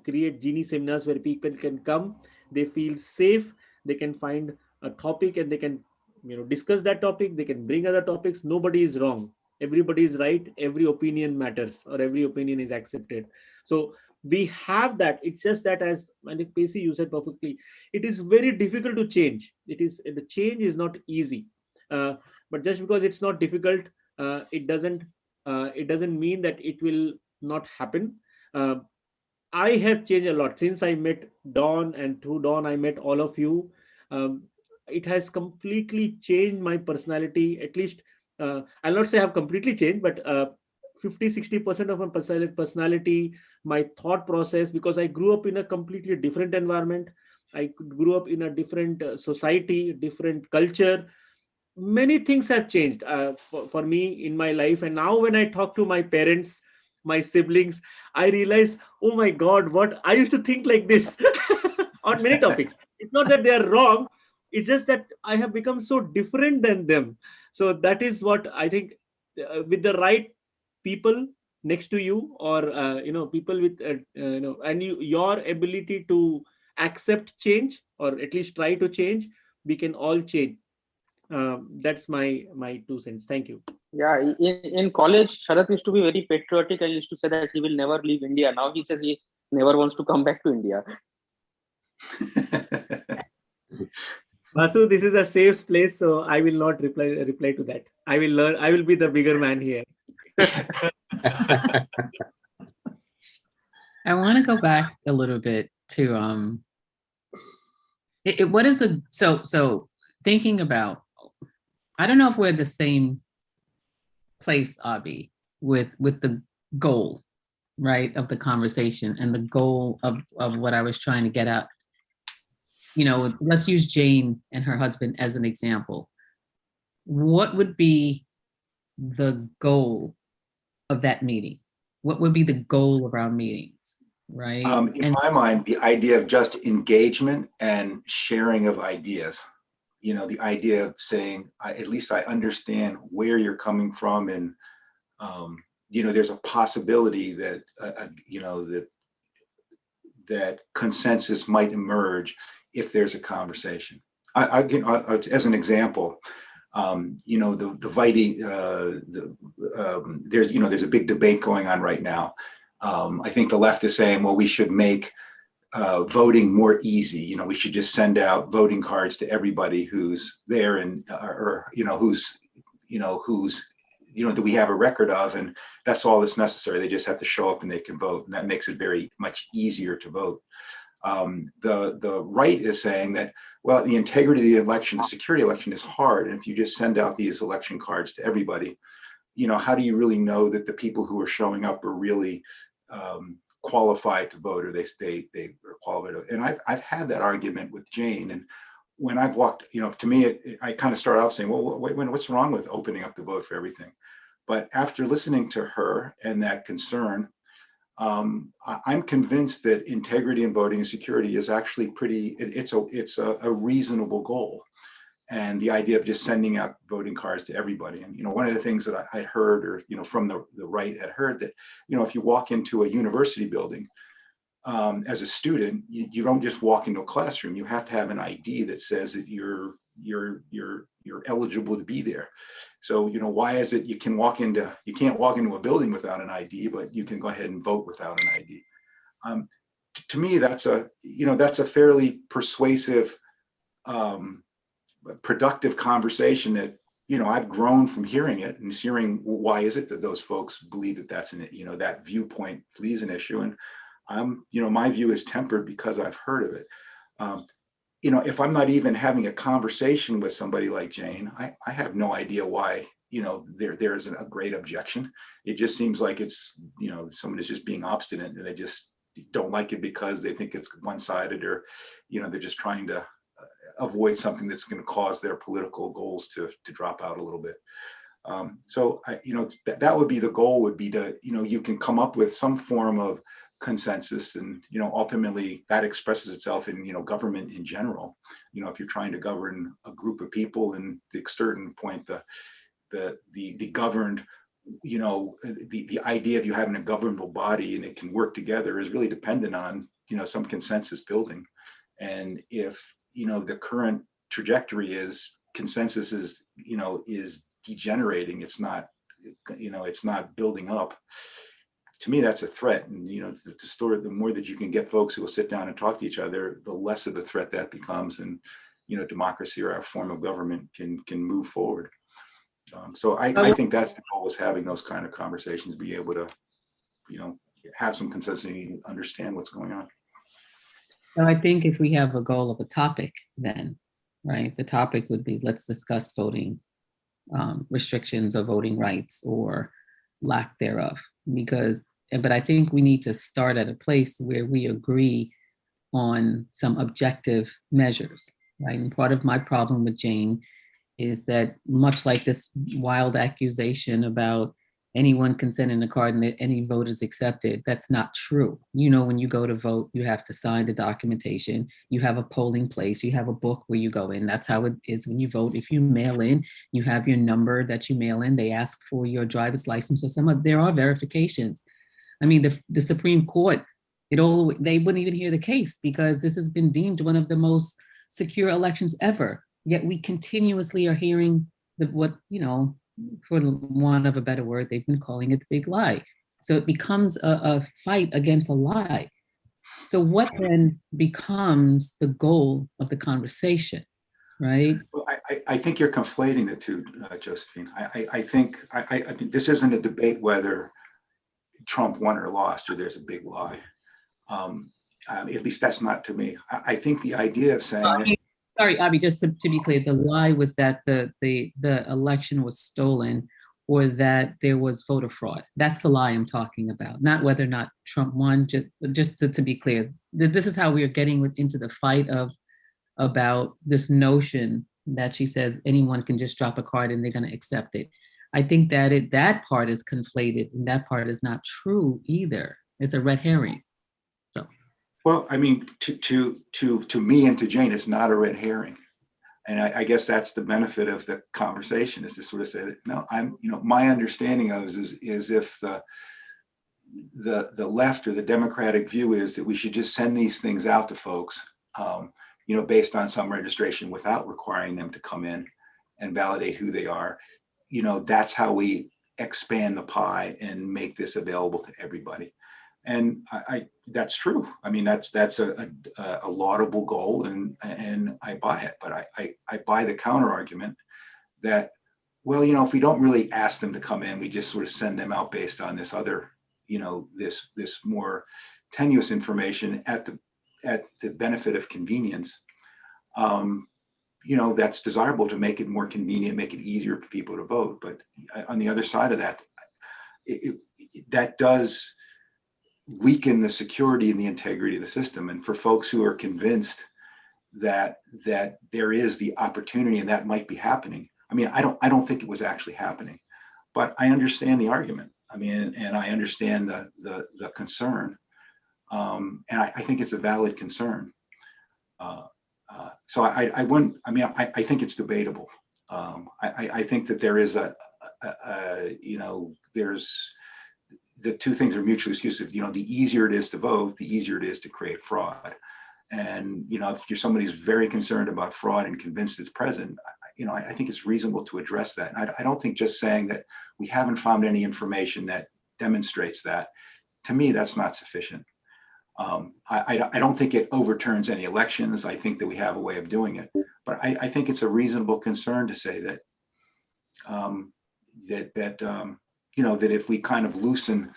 create Genie seminars where people can come, they feel safe, they can find a topic, and they can discuss that topic, they can bring other topics. Nobody is wrong, everybody is right, every opinion matters, or every opinion is accepted. So we have that. It's just that, as I think Pacey, you said perfectly, it is very difficult to change. The change is not easy, but just because it's not difficult, it doesn't mean that it will not happen. uh, I have changed a lot since I met Dawn, and through Dawn I met all of you. um, it has completely changed my personality, at least. I'll not say I have completely changed, but 50-60% of my personality, my thought process, because I grew up in a completely different environment. I grew up in a different society, different culture. Many things have changed for me in my life, and now when I talk to my parents, my siblings, I realize, oh my god, what I used to think like this on many topics. It's not that they are wrong, it's just that I have become so different than them. So that is what I think. With the right people next to you, or people with and your ability to accept change, or at least try to change, we can all change. That's my 2 cents. Thank you. Yeah, in college, Sharath used to be very patriotic and used to say that he will never leave India. Now he says he never wants to come back to India. Vasu, this is a safe place, so I will not reply to that. I will learn. I will be the bigger man here. I want to go back a little bit to what is the so thinking about, I don't know if we're the same place, Abhi, with the goal, right, of the conversation, and the goal of what I was trying to get at. Let's use Jane and her husband as an example. What would be the goal of that meeting? What would be the goal of our meetings, right? In my mind, the idea of just engagement and sharing of ideas. The idea of saying, at least I understand where you're coming from, and there's a possibility that that consensus might emerge if there's a conversation. As an example, the Vite, there's a big debate going on right now. I think the left is saying, well, we should make voting more easy. We should just send out voting cards to everybody who's there, and that we have a record of, and that's all that's necessary. They just have to show up and they can vote, and that makes it very much easier to vote. The right is saying that, well, the integrity of the election, the security election is hard. And if you just send out these election cards to everybody, how do you really know that the people who are showing up are really qualified to vote, or they are qualified to vote? And I've had that argument with Jane. And when I've walked, to me, I kind of started off saying, well, wait, what's wrong with opening up the vote for everything? But after listening to her and that concern, I'm convinced that integrity in voting and security is actually it's a reasonable goal. And the idea of just sending out voting cards to everybody. And, one of the things that I heard, or, from the right had heard that, if you walk into a university building as a student, you don't just walk into a classroom. You have to have an ID that says that you're eligible to be there. So, why is it you can't walk into a building without an ID, but you can go ahead and vote without an ID? To me, that's a fairly persuasive, productive conversation that, I've grown from hearing it and hearing why is it that those folks believe that that's that viewpoint believes an issue. And my view is tempered because I've heard of it. If I'm not even having a conversation with somebody like Jane, I have no idea why, there isn't a great objection. It just seems like it's, someone is just being obstinate and they just don't like it because they think it's one-sided, or, they're just trying to avoid something that's going to cause their political goals to drop out a little bit. So, that would be the goal, would be to, you can come up with some form of consensus, and ultimately that expresses itself in government in general. If you're trying to govern a group of people, and the certain point, the governed, the idea of you having a governable body and it can work together is really dependent on some consensus building. And if the current trajectory is consensus is degenerating, it's not building up. To me, that's a threat. And, the more that you can get folks who will sit down and talk to each other, the less of a threat that becomes. And, democracy, or our form of government, can move forward. So I think that's the goal, is having those kind of conversations, be able to, have some consensus and understand what's going on. So I think if we have a goal of a topic, then, right, the topic would be, let's discuss voting restrictions or voting rights or lack thereof. But I think we need to start at a place where we agree on some objective measures, right? And part of my problem with Jane is that, much like this wild accusation about anyone can send in a card and that any vote is accepted, that's not true. When you go to vote, you have to sign the documentation. You have a polling place. You have a book where you go in. That's how it is when you vote. If you mail in, you have your number that you mail in. They ask for your driver's license or there are verifications. I mean, the Supreme Court, they wouldn't even hear the case because this has been deemed one of the most secure elections ever. Yet we continuously are hearing for want of a better word, they've been calling it the big lie. So it becomes a fight against a lie. So what then becomes the goal of the conversation, right? Well, I think you're conflating the two, Josephine. I think this isn't a debate whether Trump won or lost, or there's a big lie. At least that's not to me. I think the idea of saying that. Sorry, Abby, just to be clear, the lie was that the election was stolen, or that there was voter fraud. That's the lie I'm talking about, not whether or not Trump won. Just to be clear, this is how we are getting into the fight about this notion that she says anyone can just drop a card and they're going to accept it. I think that that part is conflated, and that part is not true either. It's a red herring. Well, I mean, to me and to Jane, it's not a red herring. And I guess that's the benefit of the conversation, is to sort of say that, no, my understanding of is if the left or the Democratic view is that we should just send these things out to folks, based on some registration without requiring them to come in and validate who they are. That's how we expand the pie and make this available to everybody. And that's true. I mean, that's a laudable goal, and I buy it. But I buy the counter argument that, well, if we don't really ask them to come in, we just sort of send them out based on this other, this more tenuous information at the at the benefit of convenience, that's desirable to make it more convenient, make it easier for people to vote. But on the other side of that, that does weaken the security and the integrity of the system. And for folks who are convinced that there is the opportunity and that might be happening, I mean, I don't think it was actually happening, but I understand the argument. I mean, and I understand the concern, and I think it's a valid concern. So I wouldn't. I mean, I think it's debatable. I think that there is there's the two things are mutually exclusive. The easier it is to vote, the easier it is to create fraud. And if you're somebody who's very concerned about fraud and convinced it's present, I think it's reasonable to address that. And I don't think just saying that we haven't found any information that demonstrates that, to me, that's not sufficient. I don't think it overturns any elections. I think that we have a way of doing it, but I think it's a reasonable concern to say that that if we kind of loosen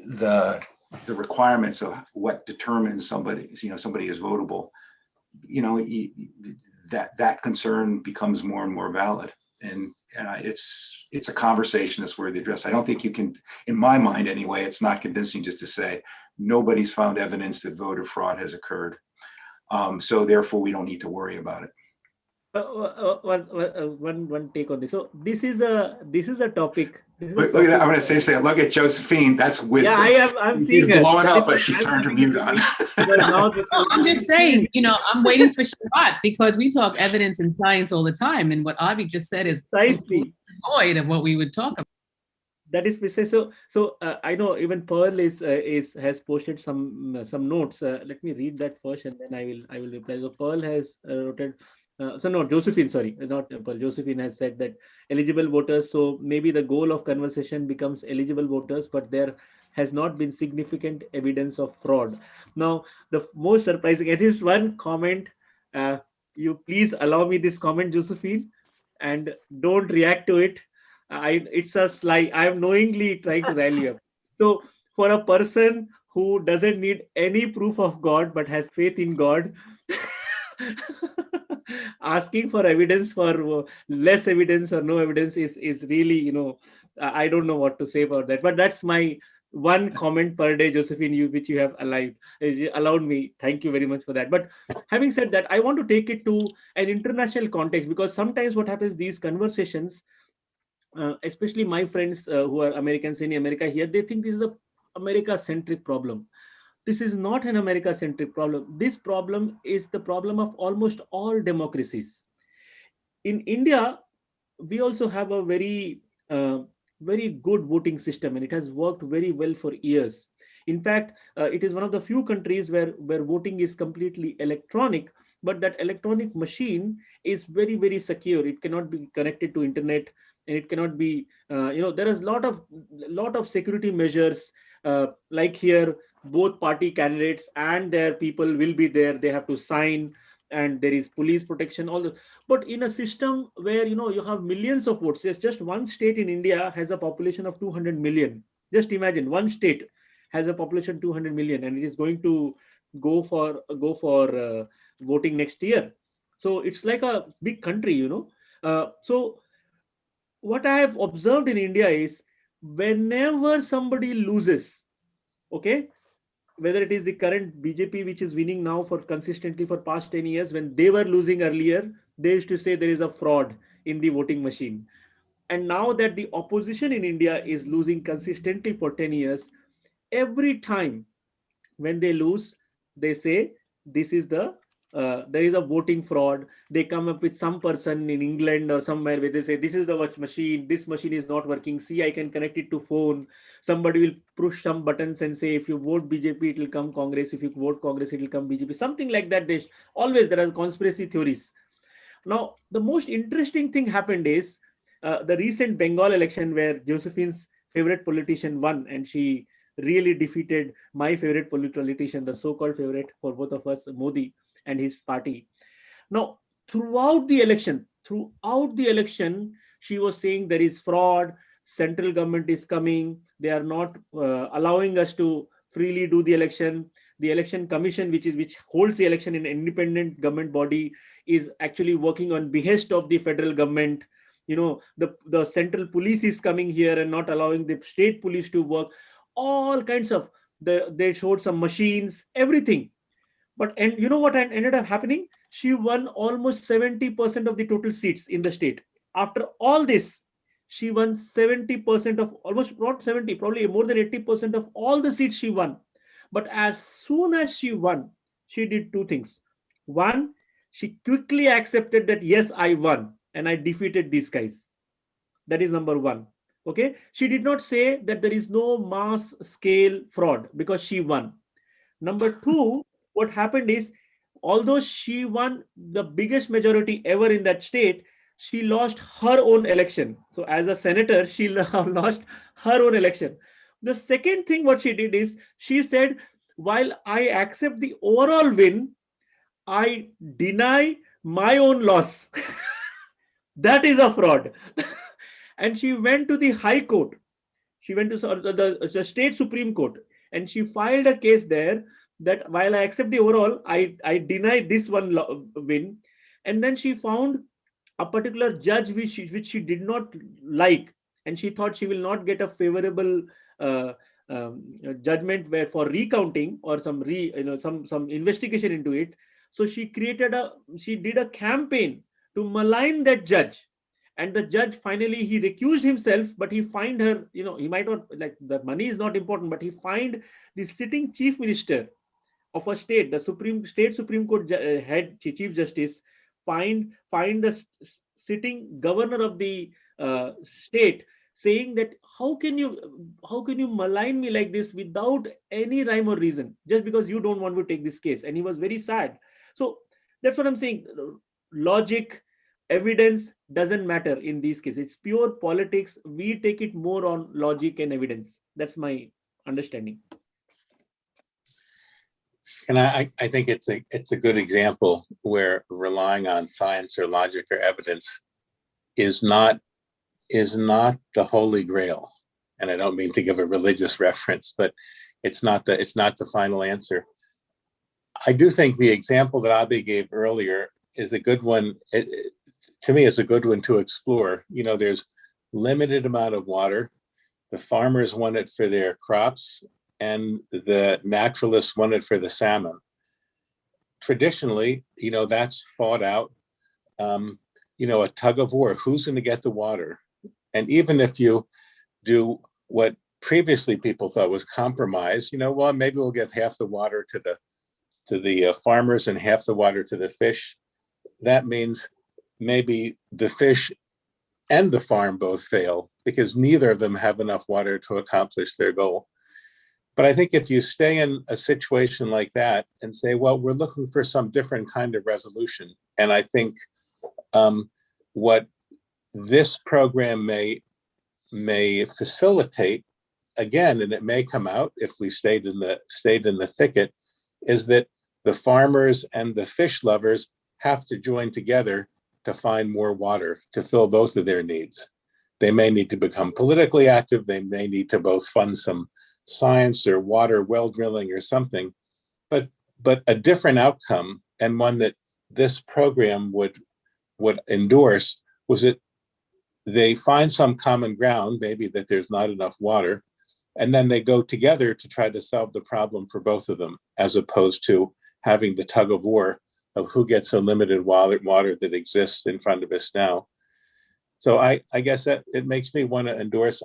the requirements of what determines somebody is votable, that concern becomes more and more valid. And it's a conversation that's worthy address. I don't think you can, in my mind anyway, it's not convincing just to say nobody's found evidence that voter fraud has occurred. So therefore we don't need to worry about it. One take on this. So this is a topic. Look at that. I'm going to say, look at Josephine. That's wisdom. Yeah, I'm seeing She's her. blowing up, but she turned her mute on. I'm just saying, I'm waiting for Shabbat because we talk evidence and science all the time. And what Avi just said is void of what we would talk about. That is precisely so. I know even Pearl has posted some notes. Let me read that first, and then I will reply. So Pearl has wrote. Josephine, sorry, not Pearl. Josephine has said that eligible voters. So maybe the goal of conversation becomes eligible voters, but there has not been significant evidence of fraud. Now, the most surprising, it is one comment. You please allow me this comment, Josephine, and don't react to it. It's a sly. I am knowingly trying to rally up. So for a person who doesn't need any proof of God but has faith in God, asking for evidence for less evidence or no evidence is really, I don't know what to say about that. But that's my one comment per day, Josephine, which you have allowed me. Thank you very much for that. But having said that, I want to take it to an international context, because sometimes what happens, these conversations, especially my friends who are Americans in America here, they think this is a America-centric problem. This is not an America-centric problem. This problem is the problem of almost all democracies. In India, we also have a very good voting system, and it has worked very well for years. In fact, it is one of the few countries where voting is completely electronic, but that electronic machine is very, very secure. It cannot be connected to internet, and it cannot be, there is a lot of security measures. Like here, both party candidates and their people will be there. They have to sign, and there is police protection, all the. But in a system where you have millions of votes, there's just one state in India has a population of 200 million. Just imagine, one state has a population 200 million, and it is going to go for voting next year. So it's like a big country, So what I have observed in India is whenever somebody loses, okay, whether it is the current BJP, which is winning now for consistently for past 10 years, when they were losing earlier, they used to say there is a fraud in the voting machine. And now that the opposition in India is losing consistently for 10 years, every time when they lose, they say this is there is a voting fraud. They come up with some person in England or somewhere where they say this is the machine. This machine is not working. See, I can connect it to phone. Somebody will push some buttons and say if you vote BJP, it will come Congress. If you vote Congress, it will come BJP. Something like that. There are conspiracy theories. Now, the most interesting thing happened is the recent Bengal election where Josephine's favorite politician won, and she really defeated my favorite politician, the so-called favorite for both of us, Modi and his party. Now, throughout the election, she was saying there is fraud, central government is coming, they are not allowing us to freely do the election, the election commission, which holds the election in an independent government body, is actually working on behest of the federal government. The central police is coming here and not allowing the state police to work. All kinds of, they showed some machines, everything. And you know what ended up happening? She won almost 70% of the total seats in the state. After all this, she won 70% of, almost not 70, probably more than 80% of all the seats she won. But as soon as she won, she did two things. One, she quickly accepted that, yes, I won and I defeated these guys. That is number one. Okay. She did not say that there is no mass scale fraud because she won. Number two, what happened is, although she won the biggest majority ever in that state, she lost her own election. So as a senator, she lost her own election. The second thing what she did is, she said, while I accept the overall win, I deny my own loss. That is a fraud. And she went to the High Court. She went to the state Supreme Court, and she filed a case there that while I accept the overall, I deny this one win. And then she found a particular judge which she did not like, and she thought she will not get a favorable judgment where for recounting or some investigation into it. So she did a campaign to malign that judge. And the judge finally, he recused himself, but he fined her, he might not, like, the money is not important, but he fined the sitting chief minister of a state, the Supreme Court head chief justice, fined the sitting governor of the state, saying that how can you malign me like this without any rhyme or reason, just because you don't want to take this case. And he was very sad. So that's what I'm saying. Logic, evidence doesn't matter in these cases. It's pure politics. We take it more on logic and evidence. That's my understanding. And I think it's a good example where relying on science or logic or evidence is not the holy grail. And I don't mean to give a religious reference, but it's not the final answer. I do think the example that Abhi gave earlier is a good one. To me, it's a good one to explore. There's limited amount of water. The farmers want it for their crops, and the naturalists want it for the salmon. Traditionally, that's fought out, a tug of war. Who's going to get the water? And even if you do what previously people thought was compromise, well, maybe we'll give half the water to the farmers and half the water to the fish. That means maybe the fish and the farm both fail because neither of them have enough water to accomplish their goal. But I think if you stay in a situation like that and say, well, we're looking for some different kind of resolution. And I think what this program may facilitate, again, and it may come out if we stayed in the thicket, is that the farmers and the fish lovers have to join together to find more water to fill both of their needs. They may need to become politically active. They may need to both fund some science or water well drilling or something, but a different outcome, and one that this program would endorse, was that they find some common ground, maybe that there's not enough water, and then they go together to try to solve the problem for both of them, as opposed to having the tug of war of who gets unlimited water that exists in front of us now. So I guess that it makes me want to endorse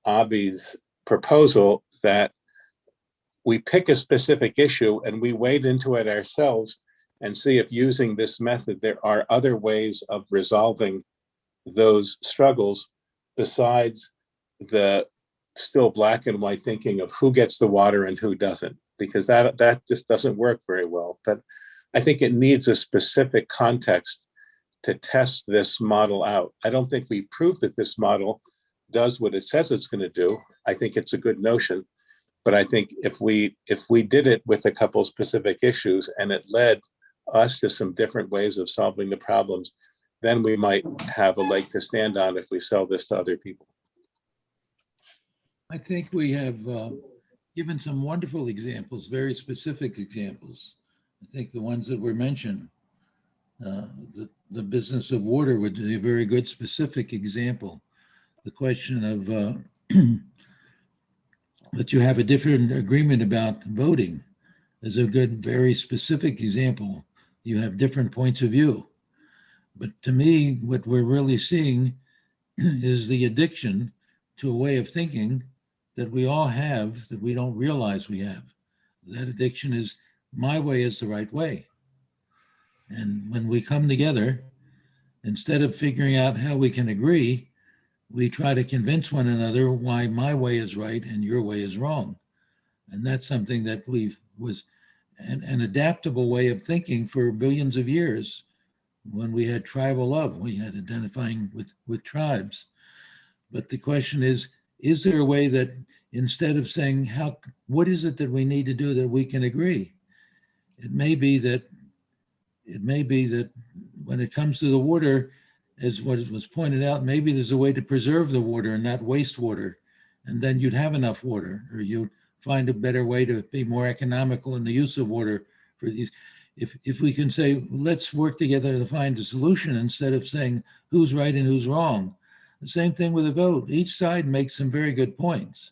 Abhi's proposal that we pick a specific issue and we wade into it ourselves and see if, using this method, there are other ways of resolving those struggles besides the still black and white thinking of who gets the water and who doesn't, because that just doesn't work very well. But I think it needs a specific context to test this model out. I don't think we've proved that this model does what it says it's going to do. I think it's a good notion, but I think if we did it with a couple specific issues and it led us to some different ways of solving the problems, then we might have a leg to stand on if we sell this to other people. I think we have given some wonderful examples, very specific examples. I think the ones that were mentioned, the business of water would be a very good specific example. The question of that you have a different agreement about voting is a good, very specific example. You have different points of view. But to me, what we're really seeing is the addiction to a way of thinking that we all have that we don't realize we have. That addiction is my way is the right way. And when we come together, instead of figuring out how we can agree, we try to convince one another why my way is right and your way is wrong. And that's something that was an adaptable way of thinking for billions of years. When we had tribal love, we had identifying with tribes. But the question is there a way that instead of saying, what is it that we need to do that we can agree? It may be that when it comes to the water, as what was pointed out, maybe there's a way to preserve the water and not waste water. And then you'd have enough water, or you'd find a better way to be more economical in the use of water for these. If we can say, let's work together to find a solution instead of saying who's right and who's wrong. The same thing with a vote. Each side makes some very good points.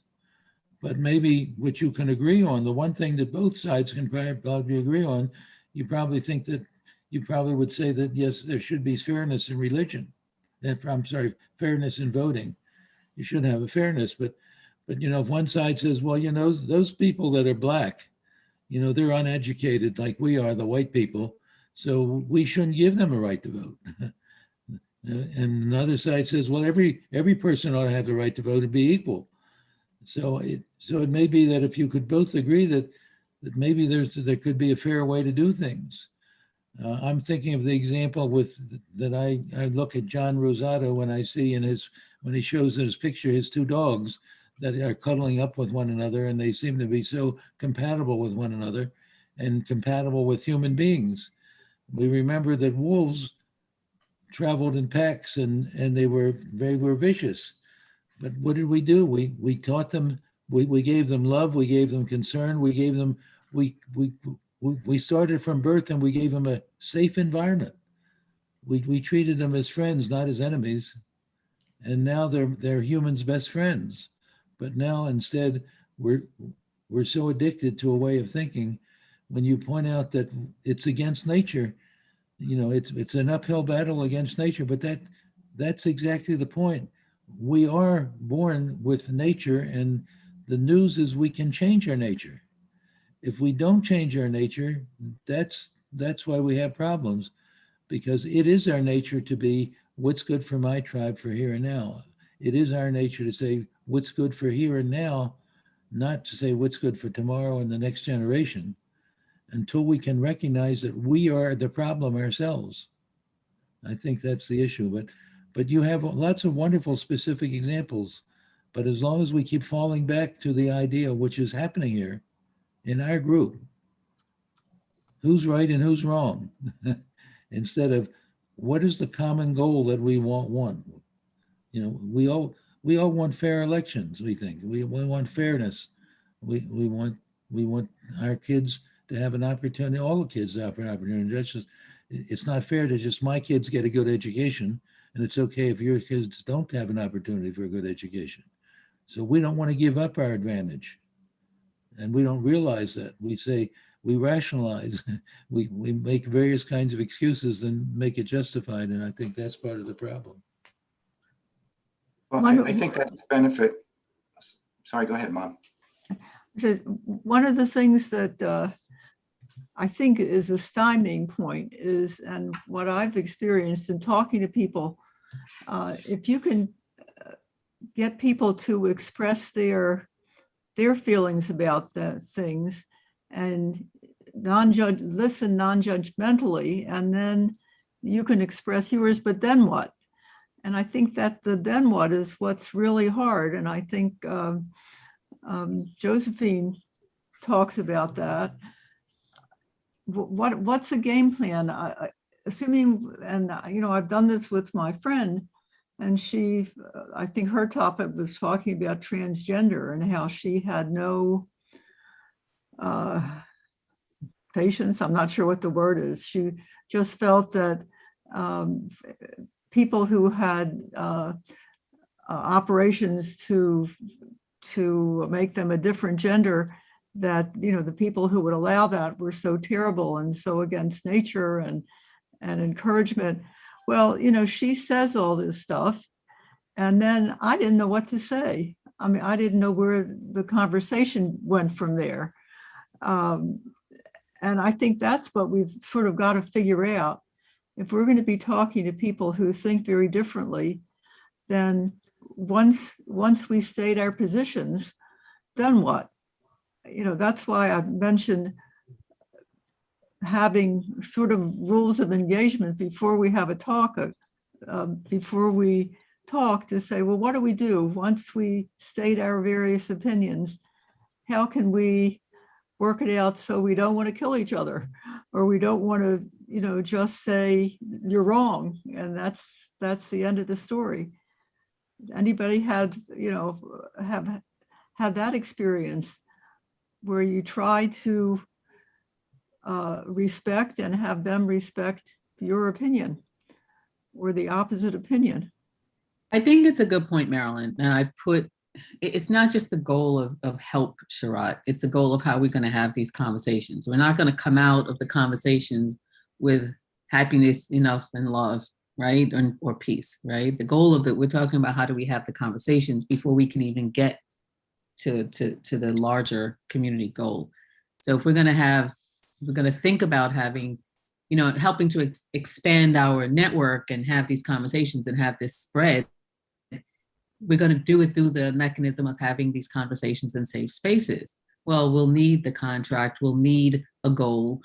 But maybe what you can agree on, the one thing that both sides can probably agree on, you probably would say that, yes, there should be fairness in religion. Fairness in voting. You should have a fairness. But if one side says, well, those people that are black, they're uneducated like we are, the white people, so we shouldn't give them a right to vote. And another side says, well, every person ought to have the right to vote and be equal. So it may be that if you could both agree that maybe there could be a fair way to do things. I'm thinking of the example that I look at John Rosato when I see when he shows in his picture his two dogs that are cuddling up with one another, and they seem to be so compatible with one another and compatible with human beings. We remember that wolves traveled in packs and they were vicious. But what did we do? We taught them, we gave them love, we gave them concern, we gave them, we started from birth and we gave them a safe environment. We treated them as friends, not as enemies. And now they're humans' best friends. But now instead, we're so addicted to a way of thinking. When you point out that it's against nature, it's an uphill battle against nature, but that's exactly the point. We are born with nature, and the news is we can change our nature. If we don't change our nature, that's why we have problems, because it is our nature to be what's good for my tribe for here and now. It is our nature to say what's good for here and now, not to say what's good for tomorrow and the next generation, until we can recognize that we are the problem ourselves. I think that's the issue. But you have lots of wonderful specific examples. But as long as we keep falling back to the idea which is happening here in our group, who's right and who's wrong, instead of what is the common goal that we want. We all want fair elections. We think we want fairness. We want our kids to have an opportunity. All the kids have an opportunity. It's not fair to just my kids get a good education, and it's okay if your kids don't have an opportunity for a good education. So we don't want to give up our advantage, and we don't realize that. We rationalize, we make various kinds of excuses and make it justified, and I think that's part of the problem. Well, I think that's the benefit. Sorry, go ahead, Mom. So one of the things that I think is a stymieing point is, and what I've experienced in talking to people, if you can get people to express their feelings about the things and listen non-judgmentally, and then you can express yours, but then what? And I think that the then what is what's really hard. And I think Josephine talks about that. What's a game plan? Assuming, and I've done this with my friend, and I think her topic was talking about transgender and how she had no patience. I'm not sure what the word is. She just felt that people who had operations to make them a different gender, that, you know, the people who would allow that were so terrible and so against nature and encouragement. Well, you know, she says all this stuff, and then I didn't know what to say. I mean, I didn't know where the conversation went from there. And I think that's what we've sort of got to figure out. If we're going to be talking to people who think very differently, then once we state our positions, then what? You know, that's why I mentioned having sort of rules of engagement before we have a talk, before we talk, to say, well, what do we do once we state our various opinions? How can we work it out so we don't want to kill each other, or we don't want to, you know, just say you're wrong, and that's the end of the story. Anybody had, you know, have had that experience where you try to respect and have them respect your opinion or the opposite opinion? I think it's a good point, Marilyn. And it's not just the goal of help, Sharat. It's a goal of how we're going to have these conversations. We're not going to come out of the conversations with happiness enough and love, right? Or peace, right? The goal of we're talking about how do we have the conversations before we can even get to the larger community goal. So if we're going to think about having, you know, helping to expand our network and have these conversations and have this spread, we're going to do it through the mechanism of having these conversations in safe spaces. Well, we'll need the contract, we'll need a goal,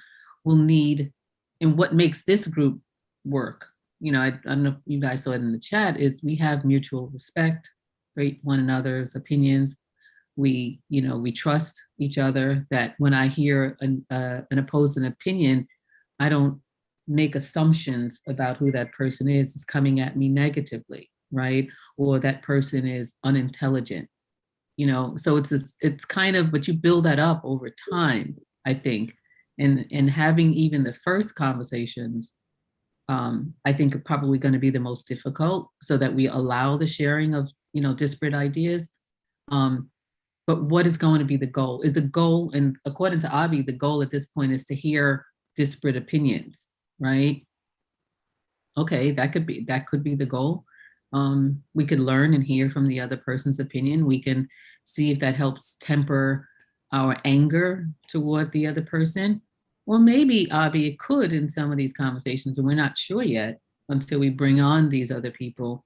and what makes this group work, you know, I don't know if you guys saw it in the chat, is we have mutual respect for one another's opinions. We trust each other, that when I hear an opposing opinion, I don't make assumptions about who that person is coming at me negatively, right? Or that person is unintelligent, you know? So it's kind of, but you build that up over time, I think. And having even the first conversations, I think are probably going to be the most difficult, so that we allow the sharing of, you know, disparate ideas. But what is going to be the goal? Is the goal, and according to Avi, the goal at this point is to hear disparate opinions, right? Okay, that could be the goal. We could learn and hear from the other person's opinion. We can see if that helps temper our anger toward the other person. Or maybe, Avi, it could in some of these conversations, and we're not sure yet until we bring on these other people.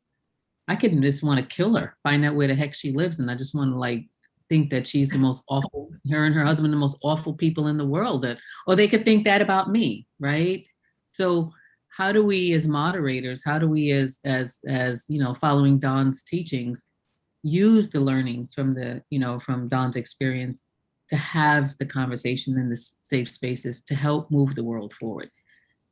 I could just want to kill her, find out where the heck she lives, and I just want to think that she's the most awful, her and her husband, the most awful people in the world, or they could think that about me, right? So how do we as moderators, how do we as you know, following Don's teachings, use the learnings from from Don's experience to have the conversation in the safe spaces to help move the world forward?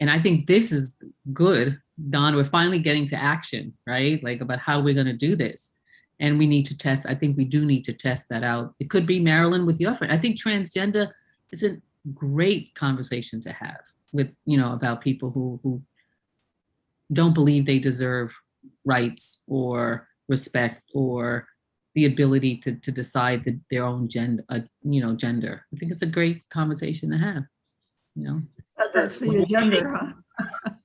And I think this is good, Don, we're finally getting to action, right? About how we're going to do this. And we need to test, I think we do need to test that out. It could be, Marilyn, with your friend. I think transgender is a great conversation to have with, you know, about people who don't believe they deserve rights or respect or the ability to decide their own gender, gender. I think it's a great conversation to have, you know. That's the agenda, huh?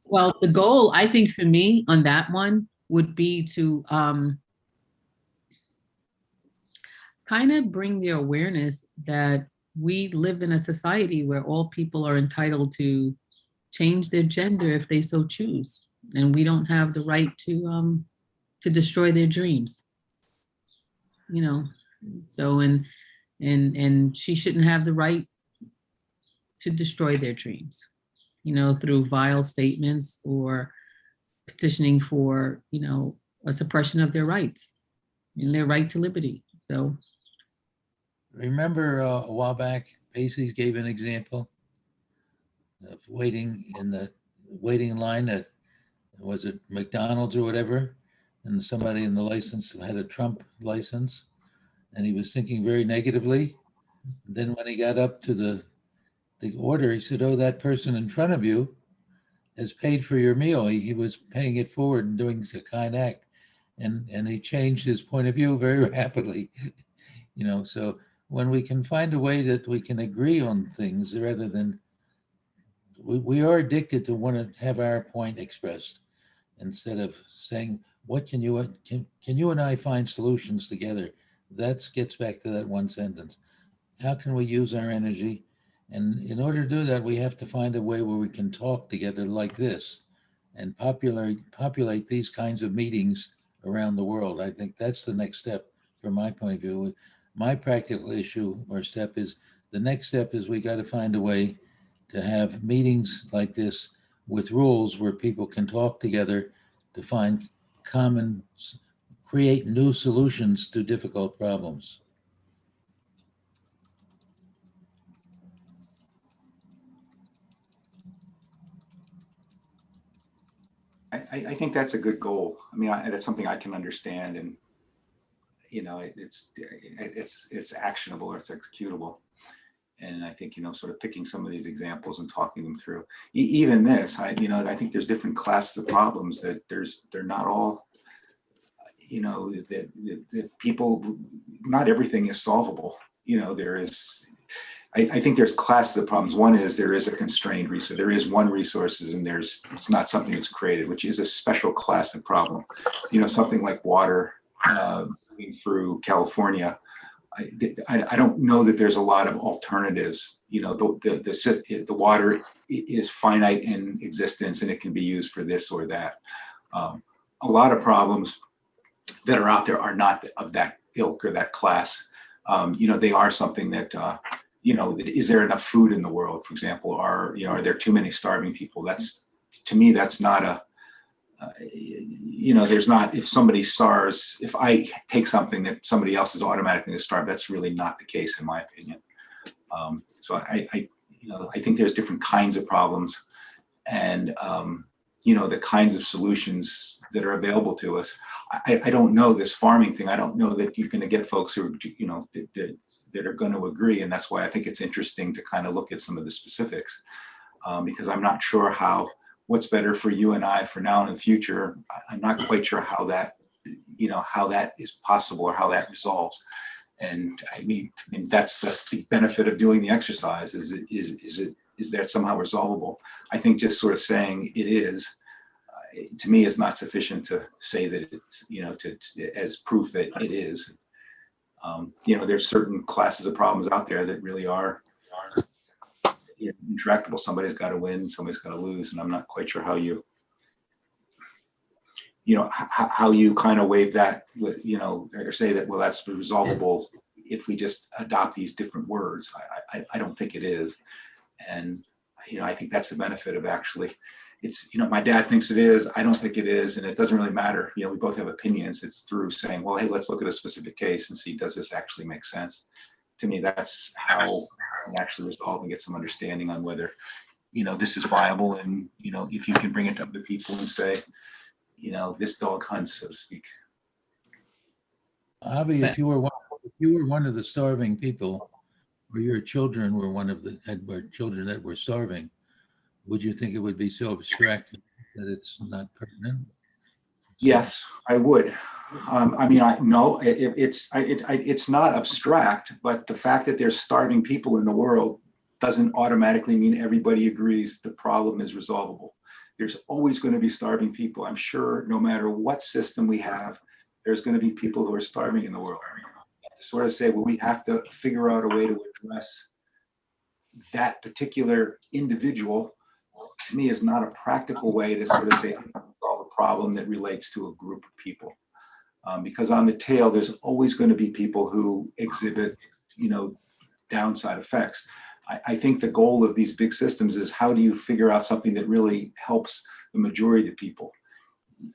Well, the goal, I think, for me on that one would be to kind of bring the awareness that we live in a society where all people are entitled to change their gender if they so choose, and we don't have the right to destroy their dreams, you know. So and she shouldn't have the right to destroy their dreams, you know, through vile statements or petitioning for, you know, a suppression of their rights and their right to liberty. So remember a while back, Pacey's gave an example of waiting in line at, was it McDonald's or whatever, and somebody in the license had a Trump license, and he was thinking very negatively, Then when he got up to the order, he said, "Oh, that person in front of you has paid for your meal." He was paying it forward and doing a kind act. And he changed his point of view very rapidly. So when we can find a way that we can agree on things rather than, we are addicted to want to have our point expressed instead of saying, what can you and I find solutions together? That gets back to that one sentence. How can we use our energy? And in order to do that, we have to find a way where we can talk together like this and populate these kinds of meetings around the world. I think that's the next step from my point of view. My practical issue or step is, the next step is we got to find a way to have meetings like this with rules where people can talk together to find common, create new solutions to difficult problems. I think that's a good goal. I mean, that's something I can understand, and it's actionable, or it's executable. And I think, sort of picking some of these examples and talking them through. Even this, I think there's different classes of problems that they're not all, that people, not everything is solvable. There is, I think there's classes of problems. One is there is a constrained resource. There is one resources, and it's not something that's created, which is a special class of problem. Something like water moving through California. I don't know that there's a lot of alternatives. The water is finite in existence, and it can be used for this or that. A lot of problems that are out there are not of that ilk or that class. They are something that, is there enough food in the world, for example? Are there too many starving people? To me, that's not a, there's not, if somebody starves, if I take something that somebody else is automatically going to starve, that's really not the case in my opinion. So I think there's different kinds of problems, and, the kinds of solutions that are available to us. I don't know this farming thing. I don't know that you're going to get folks who, that are going to agree. And that's why I think it's interesting to kind of look at some of the specifics, because I'm not sure what's better for you and I for now and in the future. I'm not quite sure how that is possible or how that resolves. And I mean that's the benefit of doing the exercise is that somehow resolvable. I think just sort of saying it is, to me, is not sufficient to say that it's, as proof that it is. There's certain classes of problems out there that really are intractable. Somebody's got to win, somebody's got to lose, and I'm not quite sure how you kind of wave that, or say that, well, that's resolvable if we just adopt these different words. I don't think it is. And, I think that's the benefit of actually, it's, my dad thinks it is, I don't think it is, and it doesn't really matter. We both have opinions. It's through saying, well, hey, let's look at a specific case and see, does this actually make sense? To me, that's how we actually resolve and get some understanding on whether, this is viable. And, if you can bring it to other people and say, this dog hunts, so to speak. Avi, if you were one of the starving people, or your children were children that were starving, would you think it would be so abstract that it's not pertinent? Yes, I would. No, it's not abstract, but the fact that there's starving people in the world doesn't automatically mean everybody agrees the problem is resolvable. There's always going to be starving people. I'm sure no matter what system we have, there's going to be people who are starving in the world. To sort of say, well, we have to figure out a way to address that particular individual, to me, is not a practical way to sort of say, I'm going to solve a problem that relates to a group of people. Because on the tail, there's always going to be people who exhibit, downside effects. I think the goal of these big systems is, how do you figure out something that really helps the majority of people?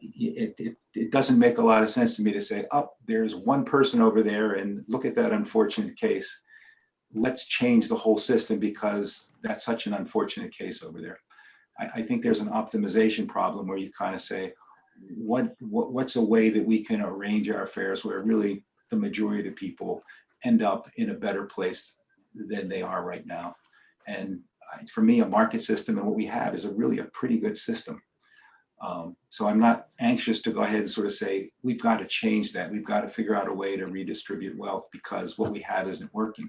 It doesn't make a lot of sense to me to say, oh, there's one person over there, and look at that unfortunate case. Let's change the whole system because that's such an unfortunate case over there. I think there's an optimization problem where you kind of say, what's a way that we can arrange our affairs where really the majority of people end up in a better place than they are right now. And for me, a market system and what we have is really a pretty good system. So I'm not anxious to go ahead and sort of say, we've got to change that. We've got to figure out a way to redistribute wealth because what we have isn't working.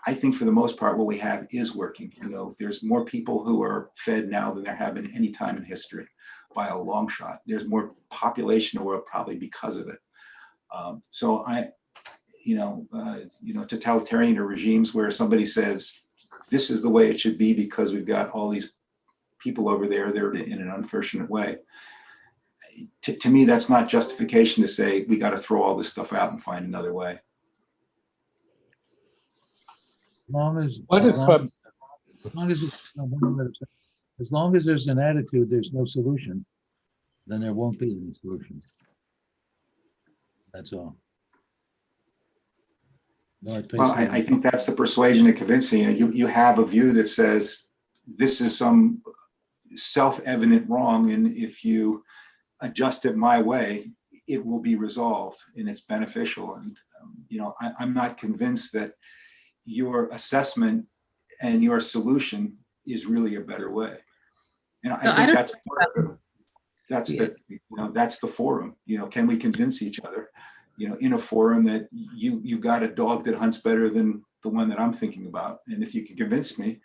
I think for the most part, what we have is working. You know, there's more people who are fed now than there have been any time in history by a long shot. There's more population in the world probably because of it. So totalitarian regimes where somebody says, this is the way it should be because we've got all these people over there, they're in an unfortunate way. To me, that's not justification to say we got to throw all this stuff out and find another way. As long as, What as if, long, as long as, it's- no, one minute, as long as there's an attitude, there's no solution, then there won't be any solution. That's all. North Well, Bay I think that's the persuasion and convincing. You have a view that says this is some self-evident wrong, and if you adjust it my way, it will be resolved and it's beneficial. And I'm not convinced that your assessment and your solution is really a better way. And I think that's that's the forum. Can we convince each other? In a forum that you got a dog that hunts better than the one that I'm thinking about, and if you can convince me,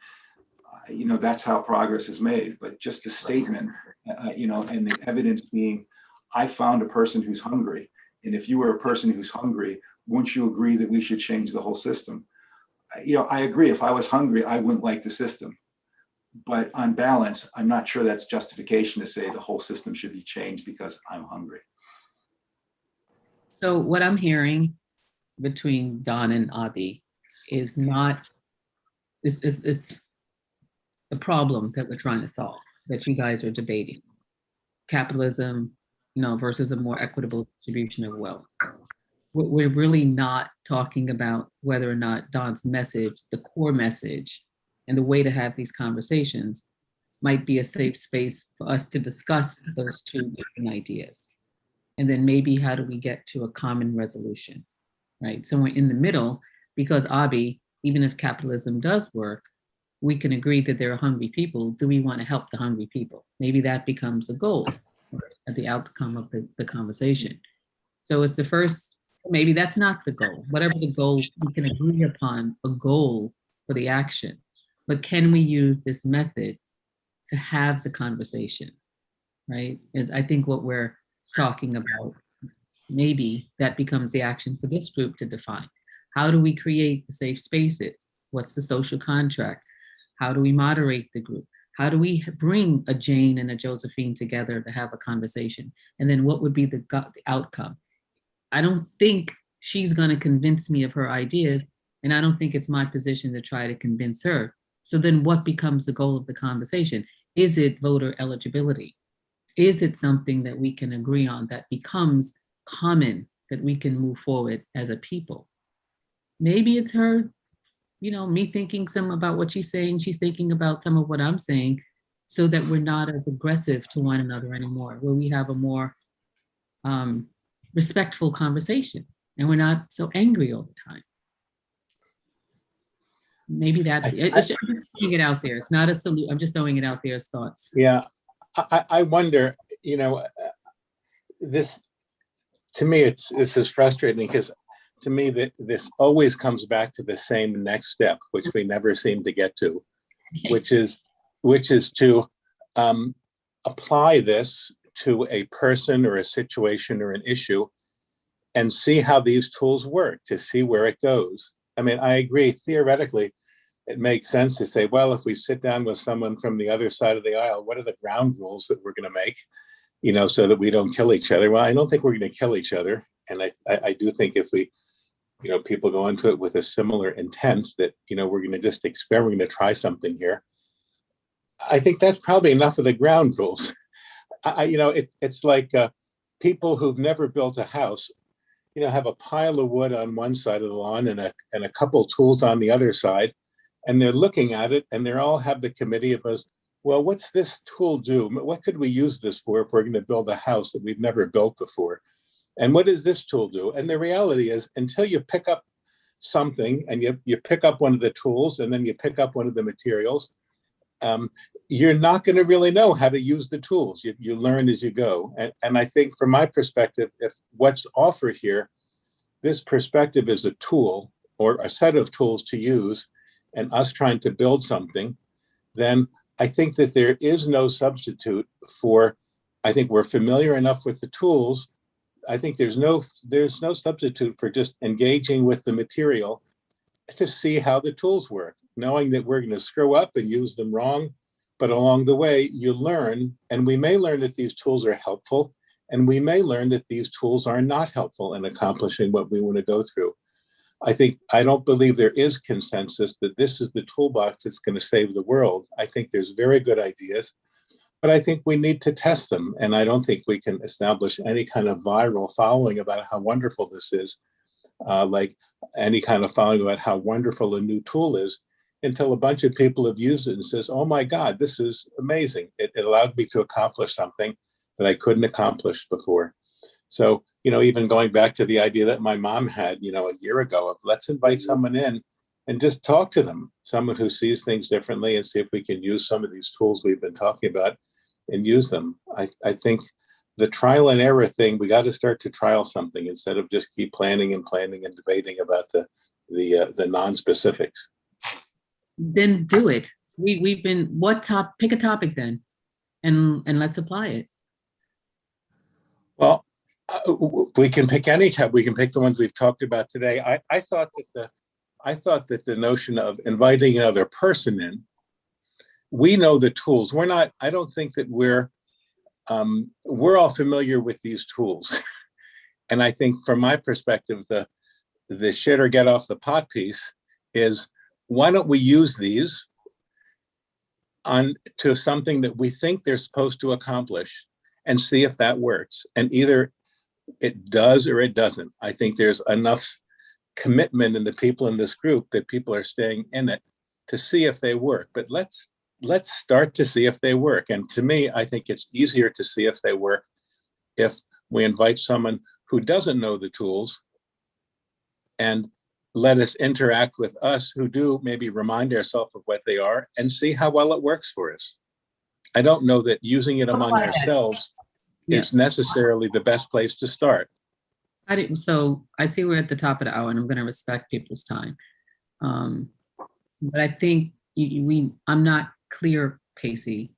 that's how progress is made. But just a statement, and the evidence being, I found a person who's hungry, and if you were a person who's hungry, wouldn't you agree that we should change the whole system? I agree. If I was hungry, I wouldn't like the system. But on balance, I'm not sure that's justification to say the whole system should be changed because I'm hungry. So what I'm hearing between Don and Avi is not, it's the problem that we're trying to solve, that you guys are debating. Capitalism, versus a more equitable distribution of wealth. We're really not talking about whether or not Don's message, the core message, and the way to have these conversations might be a safe space for us to discuss those two different ideas. And then maybe how do we get to a common resolution, right? Somewhere in the middle, because Avi, even if capitalism does work, we can agree that there are hungry people. Do we want to help the hungry people? Maybe that becomes the goal at the outcome of the conversation. So it's the first, maybe that's not the goal. Whatever the goal, we can agree upon a goal for the action. But can we use this method to have the conversation, right? Is I think what we're talking about, maybe that becomes the action for this group to define. How do we create the safe spaces? What's the social contract? How do we moderate the group? How do we bring a Jane and a Josephine together to have a conversation? And then what would be the outcome? I don't think she's going to convince me of her ideas, and I don't think it's my position to try to convince her. So then what becomes the goal of the conversation? Is it voter eligibility? Is it something that we can agree on that becomes common, that we can move forward as a people? Maybe it's her, me thinking some about what she's saying, she's thinking about some of what I'm saying, so that we're not as aggressive to one another anymore, where we have a more respectful conversation and we're not so angry all the time. Maybe that's it. I'm just throwing it out there. It's not a solution. I'm just throwing it out there as thoughts. Yeah, I wonder, this, to me, this is frustrating because to me that this always comes back to the same next step, which we never seem to get to, which is to apply this to a person or a situation or an issue and see how these tools work, to see where it goes. I mean, I agree, theoretically, it makes sense to say, well, if we sit down with someone from the other side of the aisle, what are the ground rules that we're going to make, so that we don't kill each other? Well, I don't think we're going to kill each other. And I do think if we, people go into it with a similar intent that, we're going to just experiment, we're going to try something here. I think that's probably enough of the ground rules. It's like people who've never built a house, have a pile of wood on one side of the lawn and a couple tools on the other side. And they're looking at it and they all have the committee of us, well, what's this tool do? What could we use this for if we're going to build a house that we've never built before? And what does this tool do? And the reality is, until you pick up something and you pick up one of the tools and then you pick up one of the materials, you're not going to really know how to use the tools. You learn as you go. And I think from my perspective, if what's offered here, this perspective is a tool or a set of tools to use and us trying to build something, then I think that there is no substitute for, I think we're familiar enough with the tools. I think there's no substitute for just engaging with the material to see how the tools work, knowing that we're going to screw up and use them wrong. But along the way, you learn, and we may learn that these tools are helpful, and we may learn that these tools are not helpful in accomplishing what we want to go through. I don't believe there is consensus that this is the toolbox that's going to save the world. I think there's very good ideas, but I think we need to test them. And I don't think we can establish any kind of viral following about how wonderful this is, like any kind of following about how wonderful a new tool is, until a bunch of people have used it and says, oh my God, this is amazing. It allowed me to accomplish something that I couldn't accomplish before. So, even going back to the idea that my mom had, a year ago of let's invite someone in and just talk to them, someone who sees things differently, and see if we can use some of these tools we've been talking about and use them. I think the trial and error thing, we got to start to trial something instead of just keep planning and debating about the non-specifics. Then do it. We've been, pick a topic then and let's apply it. Well, we can pick any type. We can pick the ones we've talked about today. I thought that the notion of inviting another person in, we know the tools. I don't think that we're all familiar with these tools. And I think from my perspective, the shit or get off the pot piece is, why don't we use these to something that we think they're supposed to accomplish and see if that works. And either it does or it doesn't. I think there's enough commitment in the people in this group that people are staying in it to see if they work. But let's start to see if they work. And to me, I think it's easier to see if they work if we invite someone who doesn't know the tools and let us interact with us who do, maybe remind ourselves of what they are and see how well it works for us. I don't know that using it among ourselves is necessarily the best place to start. So I see we're at the top of the hour and I'm going to respect people's time. But I think I'm not clear, Pacey,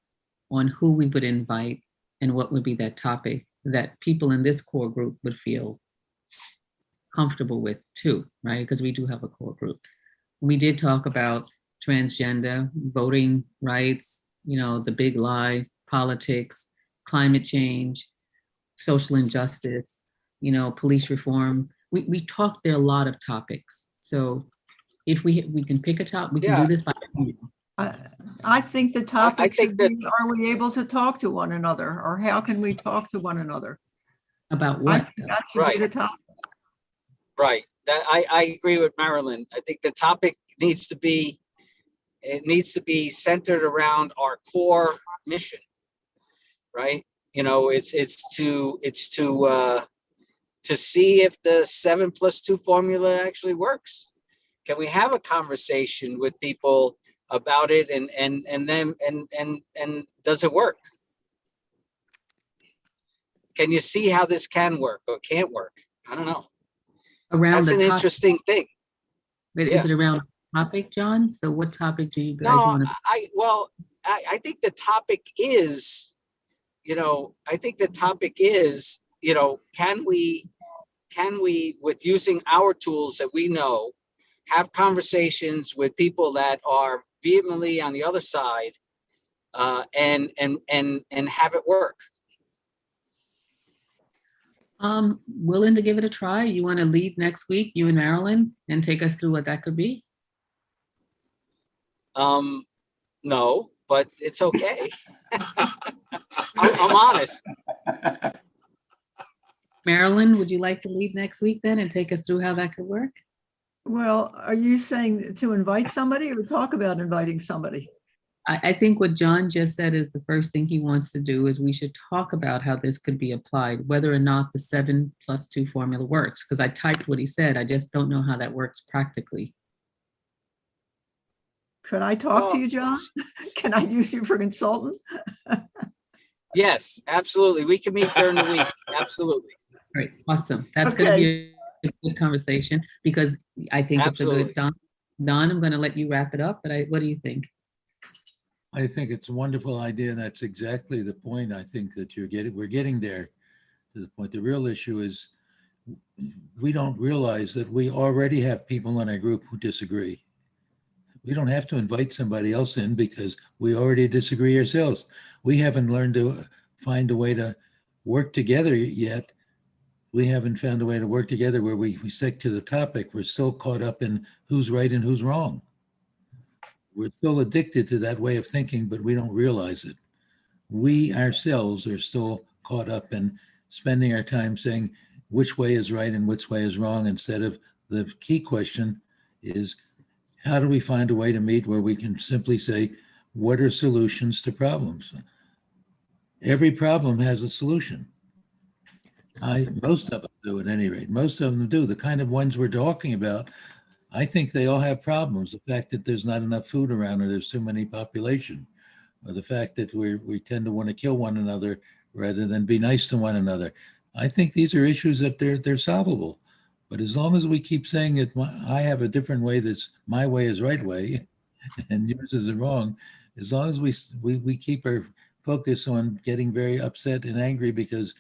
on who we would invite and what would be that topic that people in this core group would feel comfortable with too, right? Because we do have a core group. We did talk about transgender, voting rights, the big lie, politics, climate change, social injustice, police reform. We talked there a lot of topics. So if we can pick a topic, we can do this by. I think the topic think should be, are we able to talk to one another, or how can we talk to one another? About I what? think that should be the topic. Right. I agree with Marilyn. I think the topic needs to be centered around our core mission, right? It's to see if the 7+2 formula actually works. Can we have a conversation with people about it and does it work? Can you see how this can work or can't work? I don't know. That's an interesting thing. But is it around topic, John? So what topic do you guys want to? I think the topic is, can we, with using our tools that we know, have conversations with people that are vehemently on the other side, and have it work? Willing to give it a try. You want to lead next week, you and Marilyn, and take us through what that could be? No, but it's okay. I'm honest. Marilyn, would you like to lead next week then and take us through how that could work? Well, are you saying to invite somebody or talk about inviting somebody? I think what John just said is the first thing he wants to do is we should talk about how this could be applied, whether or not the 7+2 formula works. Because I typed what he said. I just don't know how that works practically. Could I talk to you, John? Can I use you for consultant? Yes, absolutely. We can meet during the week. Absolutely. Great, awesome. That's going to be a good conversation because I think it's a good. Don, I'm going to let you wrap it up, but what do you think? I think it's a wonderful idea. That's exactly the point. I think that we're getting there to the point. The real issue is we don't realize that we already have people in our group who disagree. We don't have to invite somebody else in because we already disagree ourselves. We haven't learned to find a way to work together yet. We haven't found a way to work together where we stick to the topic. We're so caught up in who's right and who's wrong. We're still addicted to that way of thinking, but we don't realize it. We ourselves are still caught up in spending our time saying which way is right and which way is wrong, instead of the key question is, how do we find a way to meet where we can simply say, what are solutions to problems? Every problem has a solution. Most of them do, at any rate. Most of them do. The kind of ones we're talking about, I think they all have problems. The fact that there's not enough food around or there's too many population, or the fact that we tend to want to kill one another rather than be nice to one another. I think these are issues that they're solvable. But as long as we keep saying that I have a different way, that's my way is right way, and yours is wrong, as long as we keep our focus on getting very upset and angry because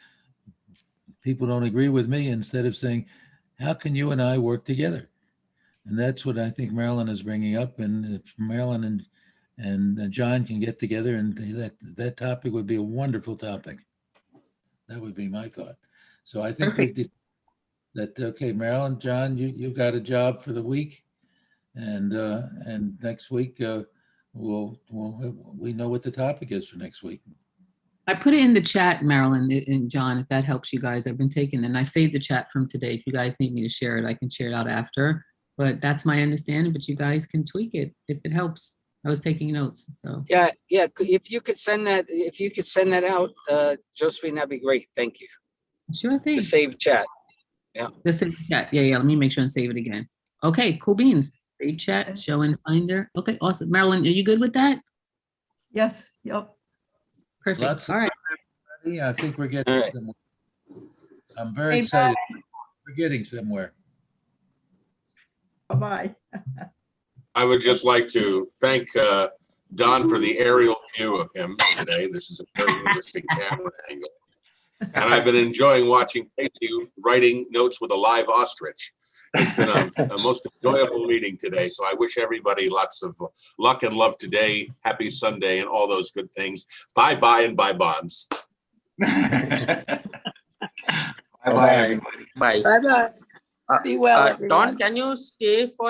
people don't agree with me, instead of saying, how can you and I work together? And that's what I think Marilyn is bringing up. And if Marilyn and John can get together, and that topic would be a wonderful topic. That would be my thought. So I think that, okay, Marilyn, John, you've got a job for the week, and next week we know what the topic is for next week. I put it in the chat, Marilyn and John, if that helps you guys. I've been taking, and I saved the chat from today. If you guys need me to share it, I can share it out after. But that's my understanding, but you guys can tweak it if it helps. I was taking notes, so. Yeah. If you could send that out, Josephine, that'd be great. Thank you. Sure thing. The save chat. Yeah. The save chat. Yeah. Let me make sure and save it again. Okay, cool beans. Save chat, show and finder. Okay, awesome. Marilyn, are you good with that? Yes. Yep. Perfect. All right. I think we're getting somewhere. I'm very excited. We're getting somewhere. Bye-bye. I would just like to thank Don for the aerial view of him today. This is a very interesting camera angle. And I've been enjoying watching you writing notes with a live ostrich. It's been a most enjoyable meeting today. So I wish everybody lots of luck and love today. Happy Sunday and all those good things. Bye-bye and bye bonds. Bye-bye, everybody. Bye. Bye-bye. Be well, everyone. Don, can you stay for